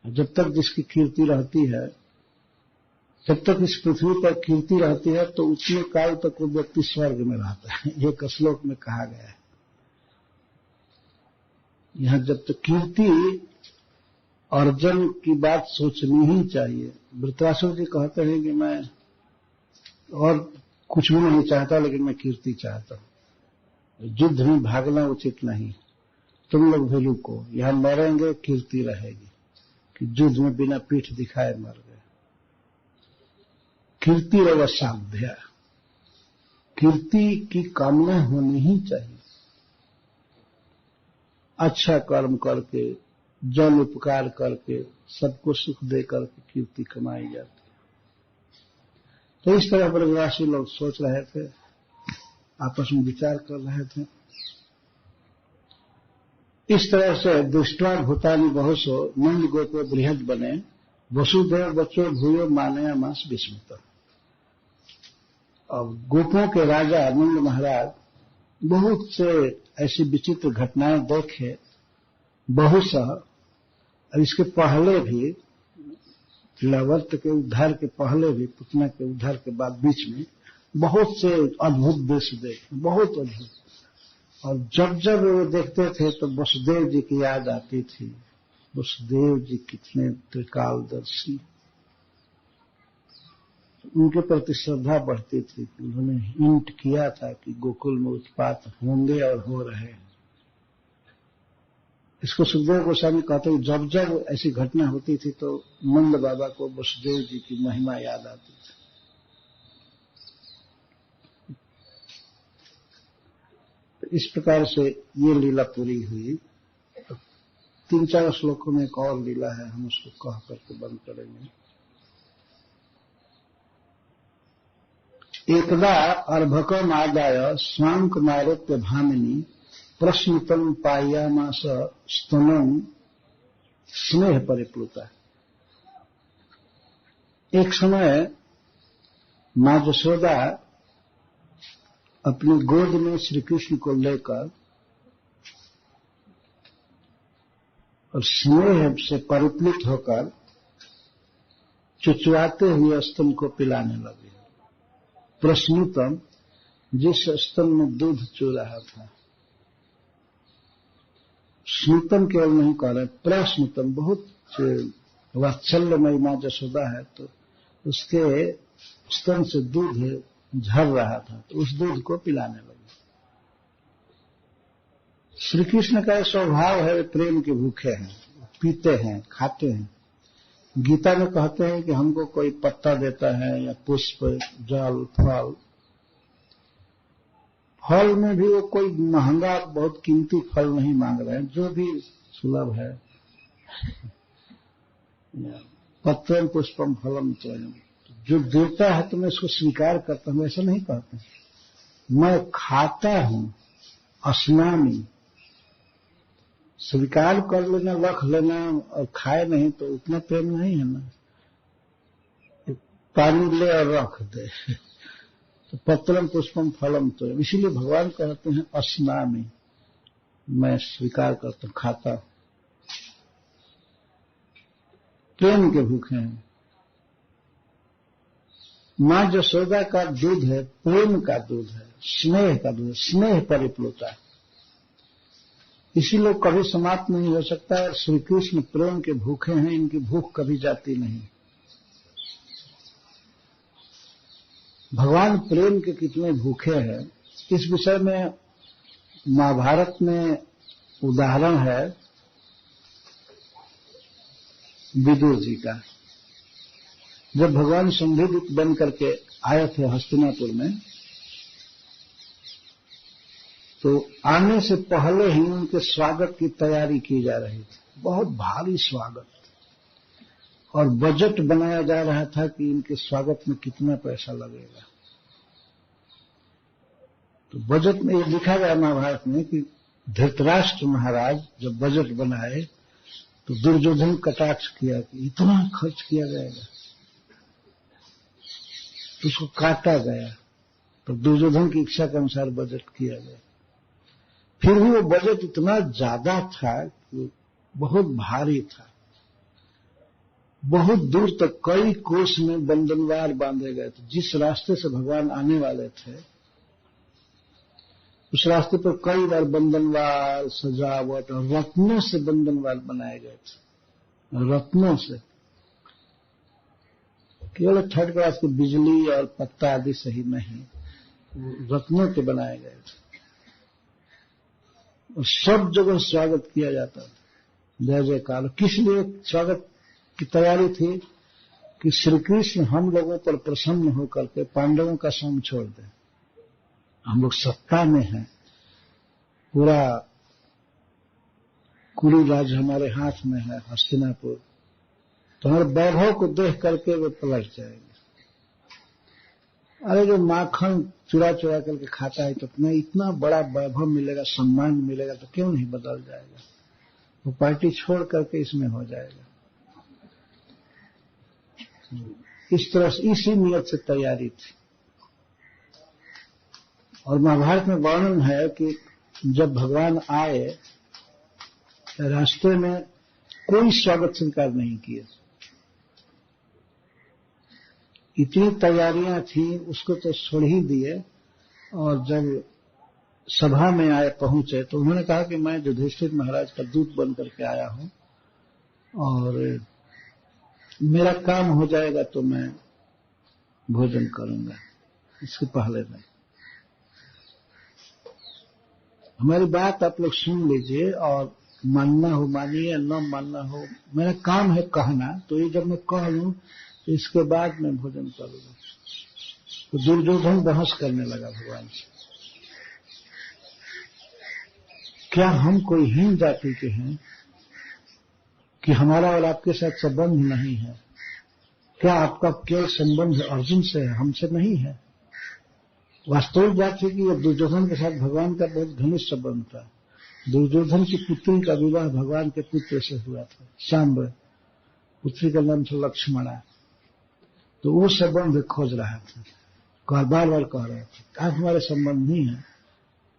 जब तक जिसकी कीर्ति रहती है, जब तक इस पृथ्वी पर कीर्ति रहती है, तो उतने काल तक वो व्यक्ति स्वर्ग में रहता है। ये एक श्लोक में कहा गया है। यहां जब तक कीर्ति अर्जन की बात सोचनी ही चाहिए। वृत्रासुर जी कहते हैं कि मैं और कुछ भी नहीं चाहता, लेकिन मैं कीर्ति चाहता हूं। युद्ध में भागना उचित नहीं, तुम लोग भी रुको, यहां मरेंगे, कीर्ति रहेगी। कि युद्ध में बिना पीठ दिखाए मर गए। कीर्ति साध्या, कीर्ति की कामना होनी ही चाहिए। अच्छा कर्म करके, जन उपकार करके, सबको सुख दे करके कीर्ति कमाई जाती है। तो इस तरह ब्रजवासी लोग सोच रहे थे, आपस में विचार कर रहे थे। इस तरह से दुष्टा भूतानि बहुसो नंद गोपो बृहद बने वसुदेव बच्चों भूयो मानया मास विस्मित। अब गोपों के राजा नंद महाराज बहुत से ऐसी विचित्र घटनाएं देखे बहुशः, और इसके पहले भी तिलावर्त के उद्धार के पहले भी, पुतना के उद्धार के बाद बीच में बहुत से अद्भुत दृश्य देखे, बहुत अद्भुत। और जब जब वो देखते थे तो वसुदेव जी की याद आती थी। वसुदेव जी कितने त्रिकालदर्शी, उनके प्रति श्रद्धा बढ़ती थी। उन्होंने हिंट किया था कि गोकुल में उत्पात होंगे और हो रहे हैं। इसको सुखदेव गोस्वामी कहते हैं, जब जब ऐसी घटना होती थी तो नंद बाबा को वसुदेव जी की महिमा याद आती थी। इस प्रकार से ये लीला पूरी हुई। 3-4 श्लोकों में एक और लीला है, हम उसको कह करके बंद करेंगे। एकदा अर्भकम आदाय स्वांक नारोप्य भामिनी प्रश्नितम पायामास स्तनम स्नेह परिप्लुता। एक समय मां यशोदा अपनी गोद में श्री कृष्ण को लेकर और स्नेह से परिप्लुत होकर चुचुआते हुए स्तन को पिलाने लगे। प्रश्नुतम, जिस स्तन में दूध चू रहा था। स्नुतम केवल नहीं कह रहे, प्रश्नुतम, बहुत वात्सल्यमयी मां यशोदा है, तो उसके स्तन से दूध झर रहा था, तो उस दूध को पिलाने लगे। श्री कृष्ण का स्वभाव है, प्रेम के भूखे हैं, पीते हैं, खाते हैं। गीता में कहते हैं कि हमको कोई पत्ता देता है या पुष्प, जल, फल। फल में भी वो कोई महंगा बहुत कीमती फल नहीं मांग रहे हैं, जो भी सुलभ है। पत्रम पुष्पम फलम त्वयम्, जो देता है तो मैं इसको स्वीकार करता हूं, ऐसा नहीं कहते। मैं खाता हूं, अस्नामी, स्वीकार कर लेना, रख लेना और खाए नहीं तो उतना प्रेम नहीं है ना। पानी ले और रख दे तो पत्रम पुष्पम फलम तो, इसीलिए भगवान कहते हैं अस्नामी, मैं स्वीकार करता हूं, खाता हूं। प्रेम के भूखे हैं। मां यशोदा का दूध है, प्रेम का दूध है, स्नेह का दूध है, स्नेह परिप्लुता है। इसीलिए कभी समाप्त नहीं हो सकता। और श्री कृष्ण प्रेम के भूखे हैं, इनकी भूख कभी जाती नहीं। भगवान प्रेम के कितने भूखे हैं, इस विषय में महाभारत में उदाहरण है विदुर जी का। जब भगवान संधिदूत बन करके आए थे हस्तिनापुर में, तो आने से पहले ही उनके स्वागत की तैयारी की जा रही थी, बहुत भारी स्वागत, और बजट बनाया जा रहा था कि इनके स्वागत में कितना पैसा लगेगा। तो बजट में ये लिखा गया महाभारत में कि धृतराष्ट्र महाराज जब बजट बनाए तो दुर्योधन कटाक्ष किया कि इतना खर्च किया जाएगा, तो उसको काटा गया। तो दुर्योधन की इच्छा के अनुसार बजट किया गया। फिर भी वो बजट इतना ज्यादा था कि बहुत भारी था। बहुत दूर तक कई कोस में बंधनवार बांधे गए थे। जिस रास्ते से भगवान आने वाले थे उस रास्ते पर कई बार बंधनवार, सजावट और रत्नों से बंधनवार बनाए गए थे। रत्नों से, केवल 3rd क्लास की बिजली और पत्ता आदि सही नहीं, रत्नों के बनाए गए थे। और सब जगह स्वागत किया जाता था, जय जयकार। किस लिए स्वागत की तैयारी थी कि श्री कृष्ण हम लोगों पर प्रसन्न होकर के पांडवों का संग छोड़ दें। हम लोग सत्ता में हैं, पूरा कुरु राज्य हमारे हाथ में है, हस्तिनापुर, तो हमारे वैभव को देख करके वे पलट जाएंगे। अरे जो माखन चुरा चुरा करके खाता है तो इतना बड़ा वैभव मिलेगा, सम्मान मिलेगा, तो क्यों नहीं बदल जाएगा? वो पार्टी छोड़ करके इसमें हो जाएगा। इस तरह से इसी नियत से तैयारी थी। और महाभारत में वर्णन है कि जब भगवान आए रास्ते में कोई स्वागत स्वीकार नहीं किया। इतनी तैयारियां थी, उसको तो छोड़ ही दिए। और जब सभा में आए पहुंचे तो उन्होंने कहा कि मैं युधिष्ठिर महाराज का दूत बन करके आया हूं और मेरा काम हो जाएगा तो मैं भोजन करूंगा, इसके पहले नहीं। हमारी बात आप लोग सुन लीजिए और मानना हो मानिए, न मानना हो, मेरा काम है कहना। तो ये जब मैं कह लूं तो इसके बाद मैं भोजन करूंगा। तो दुर्योधन बहस करने लगा भगवान से, क्या हम कोई हीन जाति के हैं कि हमारा और आपके साथ संबंध नहीं है? क्या आपका केवल संबंध अर्जुन से है, हमसे नहीं है? वास्तविक बात है कि यह दुर्योधन के साथ भगवान का बहुत घनिष्ठ संबंध था। दुर्योधन की पुत्री का विवाह भगवान के पुत्र से हुआ था, सांब, पुत्री का नाम था लक्ष्मणा। तो वो संबंध खोज रहा था, बार बार कह रहा था, आप हमारे संबंधी हैं,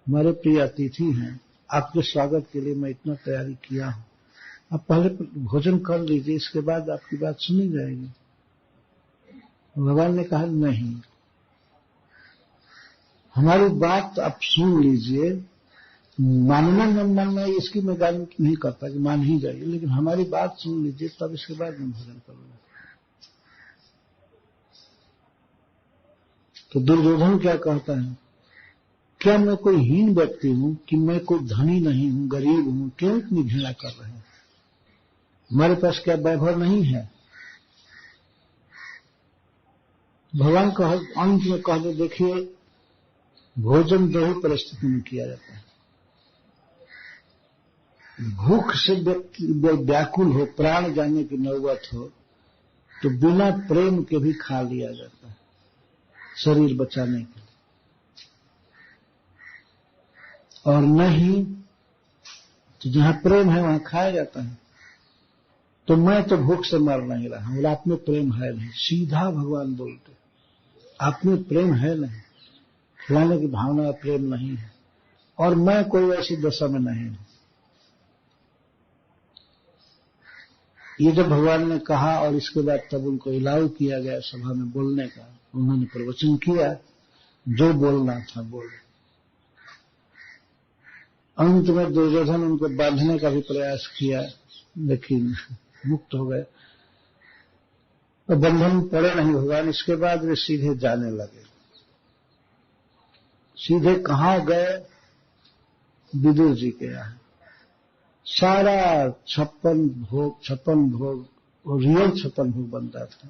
हमारे प्रिय अतिथि हैं, आपके स्वागत के लिए मैं इतना तैयारी किया हूं, आप पहले भोजन कर लीजिए, इसके बाद आपकी बात सुनी जाएगी। भगवान ने कहा नहीं, हमारी बात आप सुन लीजिए, मानना न मानना इसकी मैं गारंटी नहीं करता कि मान ही जाइए, लेकिन हमारी बात सुन लीजिए, तब इसके बाद मैं भोजन करूंगा। तो दुर्योधन क्या कहता है, क्या मैं कोई हीन व्यक्ति हूं कि मैं कोई धनी नहीं हूं, गरीब हूं, क्यों इतनी घृणा कर रहे हैं? हमारे पास क्या वैभव नहीं है? भगवान का अंत में कह दे, देखिए भोजन दो ही परिस्थिति में किया जाता है। भूख से व्यक्ति व्याकुल हो, प्राण जाने की नौबत हो, तो बिना प्रेम के भी खा लिया जाता है शरीर बचाने के लिए, और नहीं तो जहां प्रेम है वहां खाया जाता है। तो मैं तो भूख से मर नहीं रहा हूं, आप में प्रेम है नहीं, सीधा भगवान बोलते, आप में प्रेम है नहीं, खिलाने की भावना प्रेम नहीं है, और मैं कोई ऐसी दशा में नहीं हूं। ये जब भगवान ने कहा और इसके बाद तब उनको अलाउ किया गया सभा में बोलने का, उन्होंने प्रवचन किया, जो बोलना था बोले। अंत में दुर्योधन उनको बांधने का भी प्रयास किया, लेकिन मुक्त हो गए, तो बंधन पड़े नहीं भगवान। इसके बाद वे सीधे जाने लगे। सीधे कहां गए? विदुर जी के यहां। सारा 56 भोग और रियल 56 भोग बनता था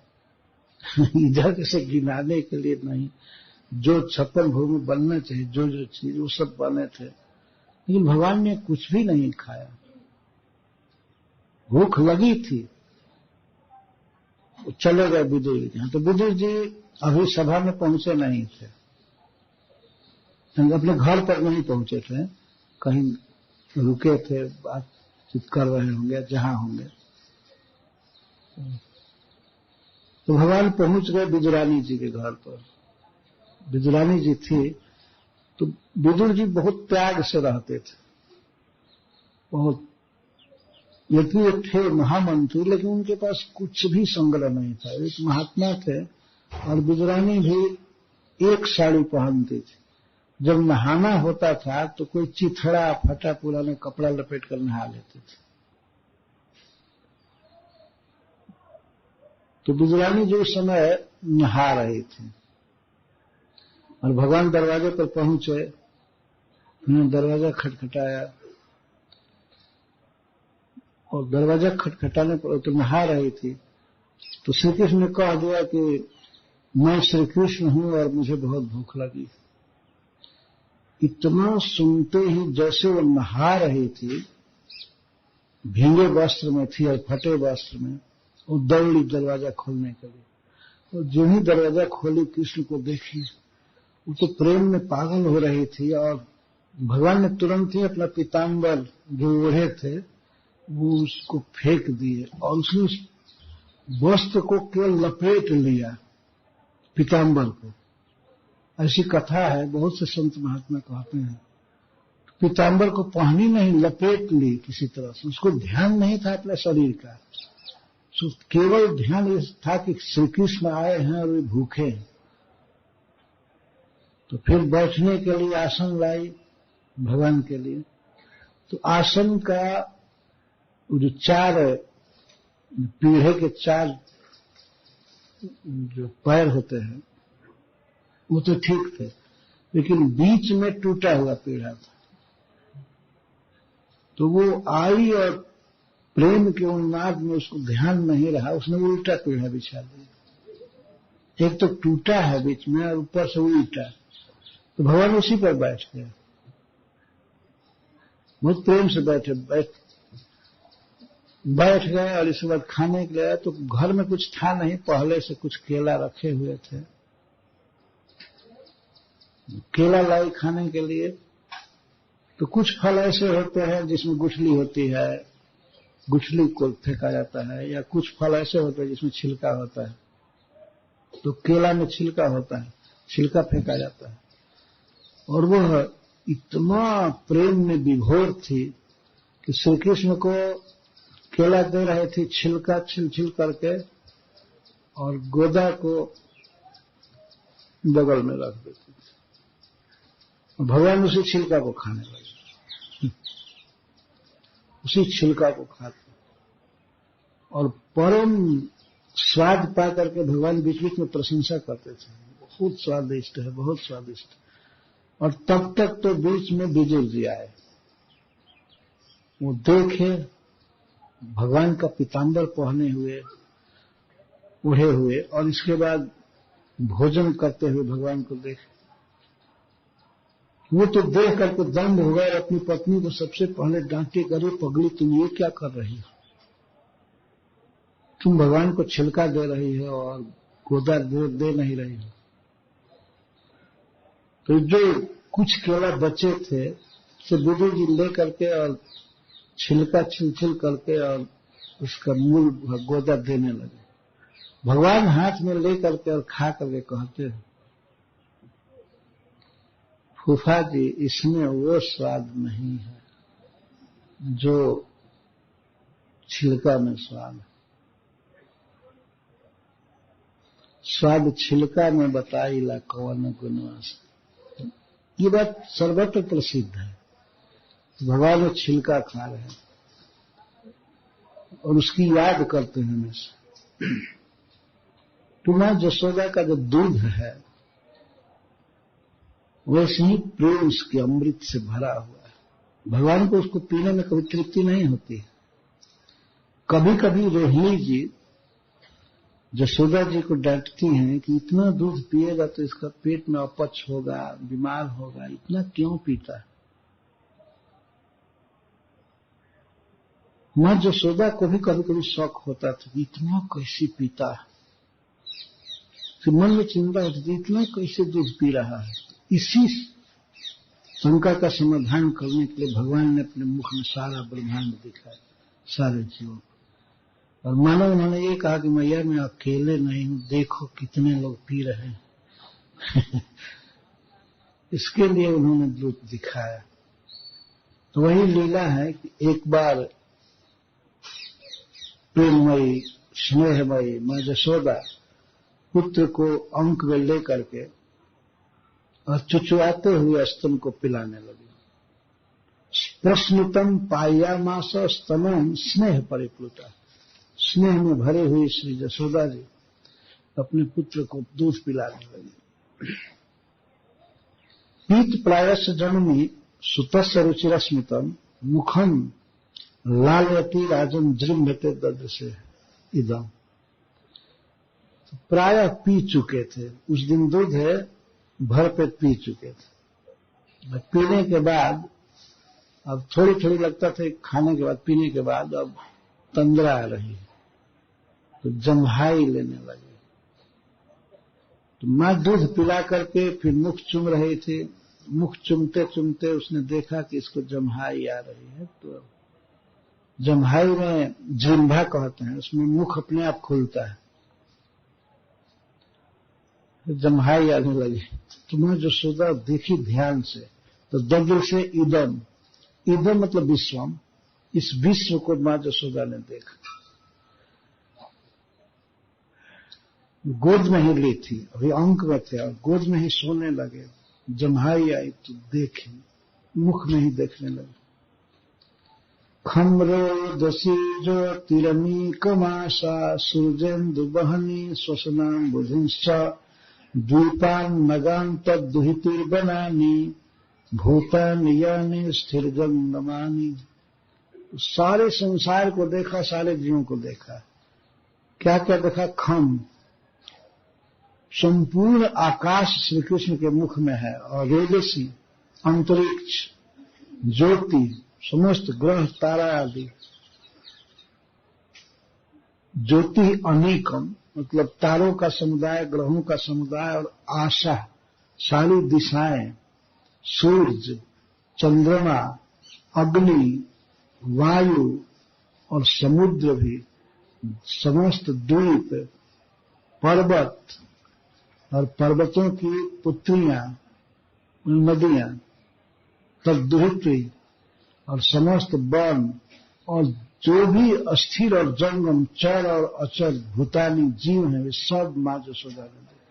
इधर से गिनाने के लिए नहीं, जो 56 भोग में बनना चाहिए, जो जो चीज वो सब बने थे, लेकिन भगवान ने कुछ भी नहीं खाया। भूख लगी थी, चले गए विदुर जी के यहां। तो विदुर जी अभी सभा में पहुंचे नहीं थे, अपने घर पर नहीं पहुंचे थे, कहीं रुके थे, बातचीत कर रहे होंगे जहां होंगे। तो भगवान पहुंच गए विदुरानी जी के घर पर। विदुरानी जी थी, तो विदुर जी बहुत त्याग से रहते थे, बहुत, यद्यपि वे थे महामंत्री, लेकिन उनके पास कुछ भी संग्रह नहीं था। एक महात्मा थे, और विदुरानी भी एक साड़ी पहनती थी। जब नहाना होता था तो कोई चिथड़ा फटा पुराना कपड़ा लपेट कर नहा लेते थे। तो विदुरानी जो उस समय नहा रही थी, और भगवान दरवाजे पर पहुंचे, उन्होंने दरवाजा खटखटाया, और दरवाजा खटखटाने पर तो नहा रही थी, तो श्री कृष्ण ने कह दिया कि मैं श्री कृष्ण हूं और मुझे बहुत भूख लगी। इतना सुनते ही जैसे वो नहा रही थी, भीगे वस्त्र में थी और फटे वस्त्र में, वो दौड़ी दरवाजा खोलने के लिए। और जो ही दरवाजा खोली, कृष्ण को देखी, वो तो प्रेम में पागल हो रही थी। और भगवान ने तुरंत ही अपना पीताम्बर जो ओढ़े थे वो उसको फेंक दिए और उसने उस वस्त्र को केवल लपेट लिया, पीताम्बर को। ऐसी कथा है, बहुत से संत महात्मा कहते हैं, पीताम्बर को पहनी नहीं, लपेट ली किसी तरह से। उसको ध्यान नहीं था अपने शरीर का, केवल ध्यान ये था कि श्री कृष्ण आए हैं और वे भूखे हैं। तो फिर बैठने के लिए आसन लाई भगवान के लिए। तो आसन का जो 4 पीढ़े के 4 जो पैर होते हैं वो तो ठीक थे, लेकिन बीच में टूटा हुआ पीढ़ा था। तो वो आई और प्रेम के उन्माद में उसको ध्यान नहीं रहा, उसने उल्टा पीढ़ा बिछा दिया। एक तो टूटा है बीच में और ऊपर से उल्टा, तो भगवान उसी पर बैठ गए, बहुत प्रेम से बैठ गए। और इसके बाद खाने के लिए आए, तो घर में कुछ था नहीं, पहले से कुछ केला रखे हुए थे। केला लाई खाने के लिए। तो कुछ फल ऐसे होते हैं जिसमें गुठली होती है, गुठली को फेंका जाता है, या कुछ फल ऐसे होते हैं जिसमें छिलका होता है। तो केला में छिलका होता है, छिलका फेंका जाता है। और वह इतना प्रेम में विभोर थी कि श्री कृष्ण को केला दे रहे थे, छिलका छिल छिल करके, और गोदा को बगल में रख देती थी। भगवान उसी छिलका को खाने लगे, उसी छिलका को खाते। और परम स्वाद पा करके भगवान बीच बीच में प्रशंसा करते थे, बहुत स्वादिष्ट है, बहुत स्वादिष्ट। और तब तक तो बीच में विजय जी आए, वो देखे भगवान का पीताम्बर पहने हुए, ओढ़े हुए, और इसके बाद भोजन करते हुए भगवान को देखे। वो तो देख करके दंग हो गए, अपनी पत्नी को सबसे पहले डांटे, करे पगली तुम ये क्या कर रही हो, तुम भगवान को छिलका दे रही हो और गोदा दे नहीं रही हो। तो जो कुछ केला बचे थे तो बुद्धू जी ले करके और छिलका छिल करके और उसका मूल गोदा देने लगे। भगवान हाथ में ले करके और खा करके कहते हैं, फूफा जी इसमें वो स्वाद नहीं है जो छिलका में स्वाद है। स्वाद छिलका में बताइला कौन गुणवास। ये बात सर्वत्र प्रसिद्ध है। भगवान वो छिलका खा रहे हैं और उसकी याद करते हैं हमेशा। तो मां यशोदा का जो दूध है वैसे ही प्रेम उसके अमृत से भरा हुआ है। भगवान को उसको पीने में कभी तृप्ति नहीं होती। कभी कभी रोहिणी जी यशोदा जी को डांटती हैं कि इतना दूध पिएगा तो इसका पेट में अपच होगा, बीमार होगा, इतना क्यों पीता है। मां यशोदा को भी कभी कभी शौक होता था कि इतना कैसे पीता है, तो मन में चिंता होती थी इतना कैसे दूध पी रहा है। इसी शंका का समाधान करने के लिए भगवान ने अपने मुख में सारा ब्रह्मांड दिखाया, सारे जीवों। और मानो उन्होंने ये कहा कि मैया मैं अकेले नहीं हूं, देखो कितने लोग पी रहे हैं। इसके लिए उन्होंने दूध दिखाया। तो वही लीला है कि एक बार प्रेममयी स्नेहमयी मां यशोदा पुत्र को अंक में ले करके और चुचुआते हुए स्तन को पिलाने लगी। प्रस्मितम पायामास स्तनम स्नेह परिप्लुता। स्नेह में भरे हुई श्री यशोदा जी अपने पुत्र को दूध पिलाने लगी। पीत प्रायस्य जननी सुतस्य रुचिरस्मितम मुखम लालयति राजन जृंभते दर्द से इदम। तो प्रायः पी चुके थे, उस दिन दूध है भरपेट पी चुके थे। पीने के बाद अब थोड़ी थोड़ी लगता था खाने के बाद, पीने के बाद अब तंद्रा आ रही है, तो जम्हाई लेने लगे। तो मां दूध पिला करके फिर मुख चूम रही थी। मुख चूमते चूमते उसने देखा कि इसको जम्हाई आ रही है। तो जम्हाई में जिह्वा कहते हैं, उसमें मुख अपने आप खुलता है। जम्हाई आने लगी। तो मां यशोदा देखी ध्यान से, तो दर्द से इदम, इदम मतलब विश्वम, इस विश्व को मां यशोदा ने देखा। गोद में ही ली थी, अभी अंक में थे और गोद में ही सोने लगे। जम्हाई आई तो देखे, मुख में ही देखने लगे। खम्रो दसी जो तिरमी कमाशा सूर्जेन्दु बहनी श्वसनाम बुधिंश्च द्वीपान नगान तद दुहितिर्बनानी भूतान यानी स्थिर गंगमानी। सारे संसार को देखा, सारे जीवों को देखा। क्या क्या देखा? खम, संपूर्ण आकाश श्री कृष्ण के मुख में है, और रेदसी अंतरिक्ष, ज्योति, समस्त ग्रह तारा आदि। ज्योति अनेकम मतलब तारों का समुदाय, ग्रहों का समुदाय, और आशा सारी दिशाएं, सूर्य, चंद्रमा, अग्नि, वायु और समुद्र भी, समस्त द्वीप, पर्वत और पर्वतों की पुत्रियां, नदियां, तद्दुहित्री और समस्त वन, और जो भी अस्थिर और जंगम, चर और अचर भूतानी जीव हैं, वे सब मां यशोदा ने देखा।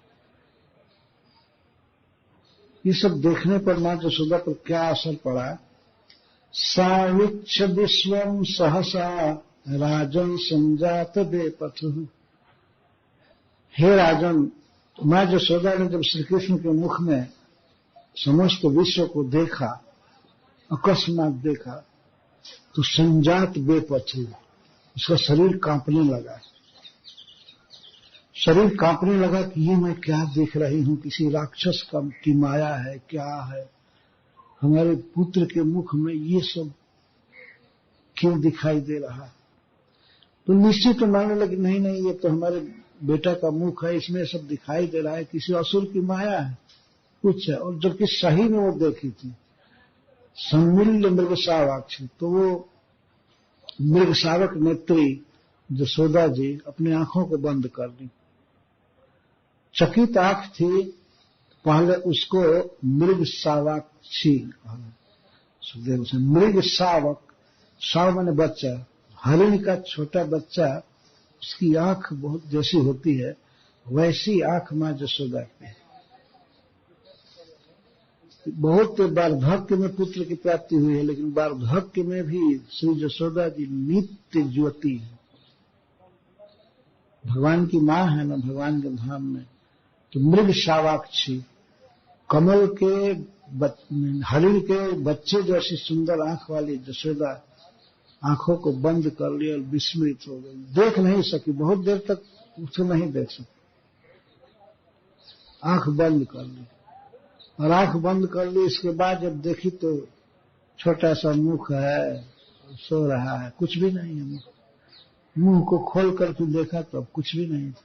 ये सब देखने पर मां यशोदा पर क्या असर पड़ा? साविक्ष विश्वम सहसा राजन संजात बेपथु। हे राजन, मां यशोदा ने जब श्री कृष्ण के मुख में समस्त विश्व को देखा, अकस्मात देखा, तो संजात बेपथु, उसका शरीर कांपने लगा। शरीर कांपने लगा कि ये मैं क्या देख रही हूं, किसी राक्षस की माया है, क्या है? हमारे पुत्र के मुख में ये सब क्यों दिखाई दे रहा? तो निश्चित तो मानने लगे, नहीं नहीं, ये तो हमारे बेटा का मुख है, इसमें सब दिखाई दे रहा है, किसी असुर की माया है, कुछ है। और जबकि सही में वो देखी थी सम्मिल्य मृगशावाक्षी, तो वो मृगशावक नेत्री यशोदा जी अपनी आंखों को बंद कर दी। चकित आंख थी, पहले उसको मृगशावाक्षी सुखदेव से। मृगशावक, शाव माने बच्चा, हरिण का छोटा बच्चा, उसकी आंख बहुत जैसी होती है, वैसी आंख मां यशोदा की। बहुत वार्धक्य में पुत्र की प्राप्ति हुई है, लेकिन वार्धक्य में भी श्री यशोदा जी नित्य ज्योति है। भगवान की मां है ना भगवान के धाम में। तो मृग शावाक्षी, कमल के हरिण के बच्चे जैसी सुंदर आंख वाली यशोदा आंखों को बंद कर ली और विस्मृत हो गई। देख नहीं सकी, बहुत देर तक उसे नहीं देख सकी, आंख बंद कर ली। और आंख बंद कर ली, इसके बाद जब देखी तो छोटा सा मुख है, सो रहा है, कुछ भी नहीं है। मुंह को खोल करके देखा तो अब कुछ भी नहीं था,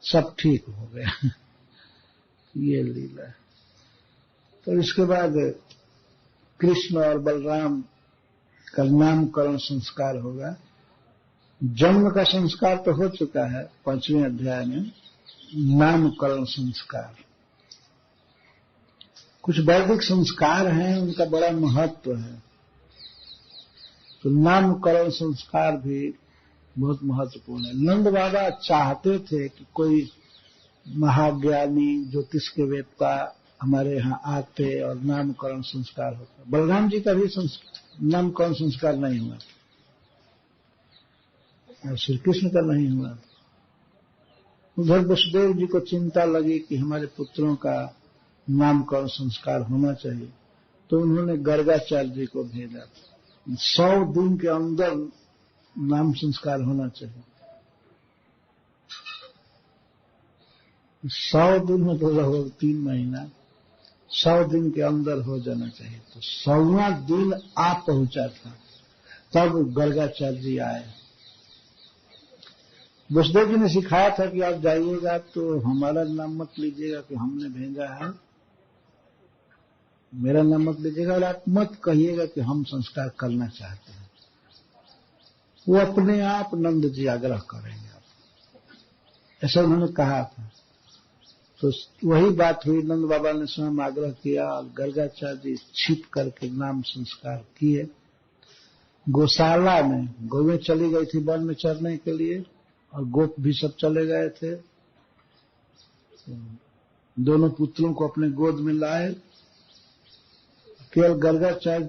सब ठीक हो गया। ये लीला। तो इसके बाद कृष्ण और बलराम का नामकरण संस्कार होगा। जन्म का संस्कार तो हो चुका है 5वें अध्याय में, नामकरण संस्कार। कुछ वैदिक संस्कार हैं, उनका बड़ा महत्व है। तो नामकरण संस्कार भी बहुत महत्वपूर्ण है। नंद बाबा चाहते थे कि कोई महाज्ञानी ज्योतिष के वेत्ता हमारे यहाँ आते और नामकरण संस्कार होता। बलराम जी का भी नामकरण संस्कार नहीं हुआ और श्री कृष्ण का नहीं हुआ। उधर वसुदेव जी को चिंता लगी कि हमारे पुत्रों का नामकरण संस्कार होना चाहिए, तो उन्होंने गर्गाचार्य जी को भेजा। 100 दिन के अंदर नाम संस्कार होना चाहिए। 100 दिन में तो लगभग 3 महीना, 100 दिन के अंदर हो जाना चाहिए। तो 100वां दिन आ पहुंचा था, तब गर्गाचार्य जी आए। वसुदेव जी ने सिखाया था कि आप जाइएगा तो हमारा नाम मत लीजिएगा कि हमने भेजा है, मेरा नाम मत लीजिएगा, और आप मत कहिएगा कि हम संस्कार करना चाहते हैं। वो अपने आप नंद जी आग्रह करेंगे आप, ऐसा उन्होंने कहा था। तो वही बात हुई, नंद बाबा ने स्वयं आग्रह किया और गर्गाचार्य जी छिप करके नाम संस्कार किए। गौशाला में गौएं चली गई थी वन में चरने के लिए, और गोप भी सब चले गए थे। दोनों पुत्रों को अपने गोद में लाए, केवल गर्गाचार्य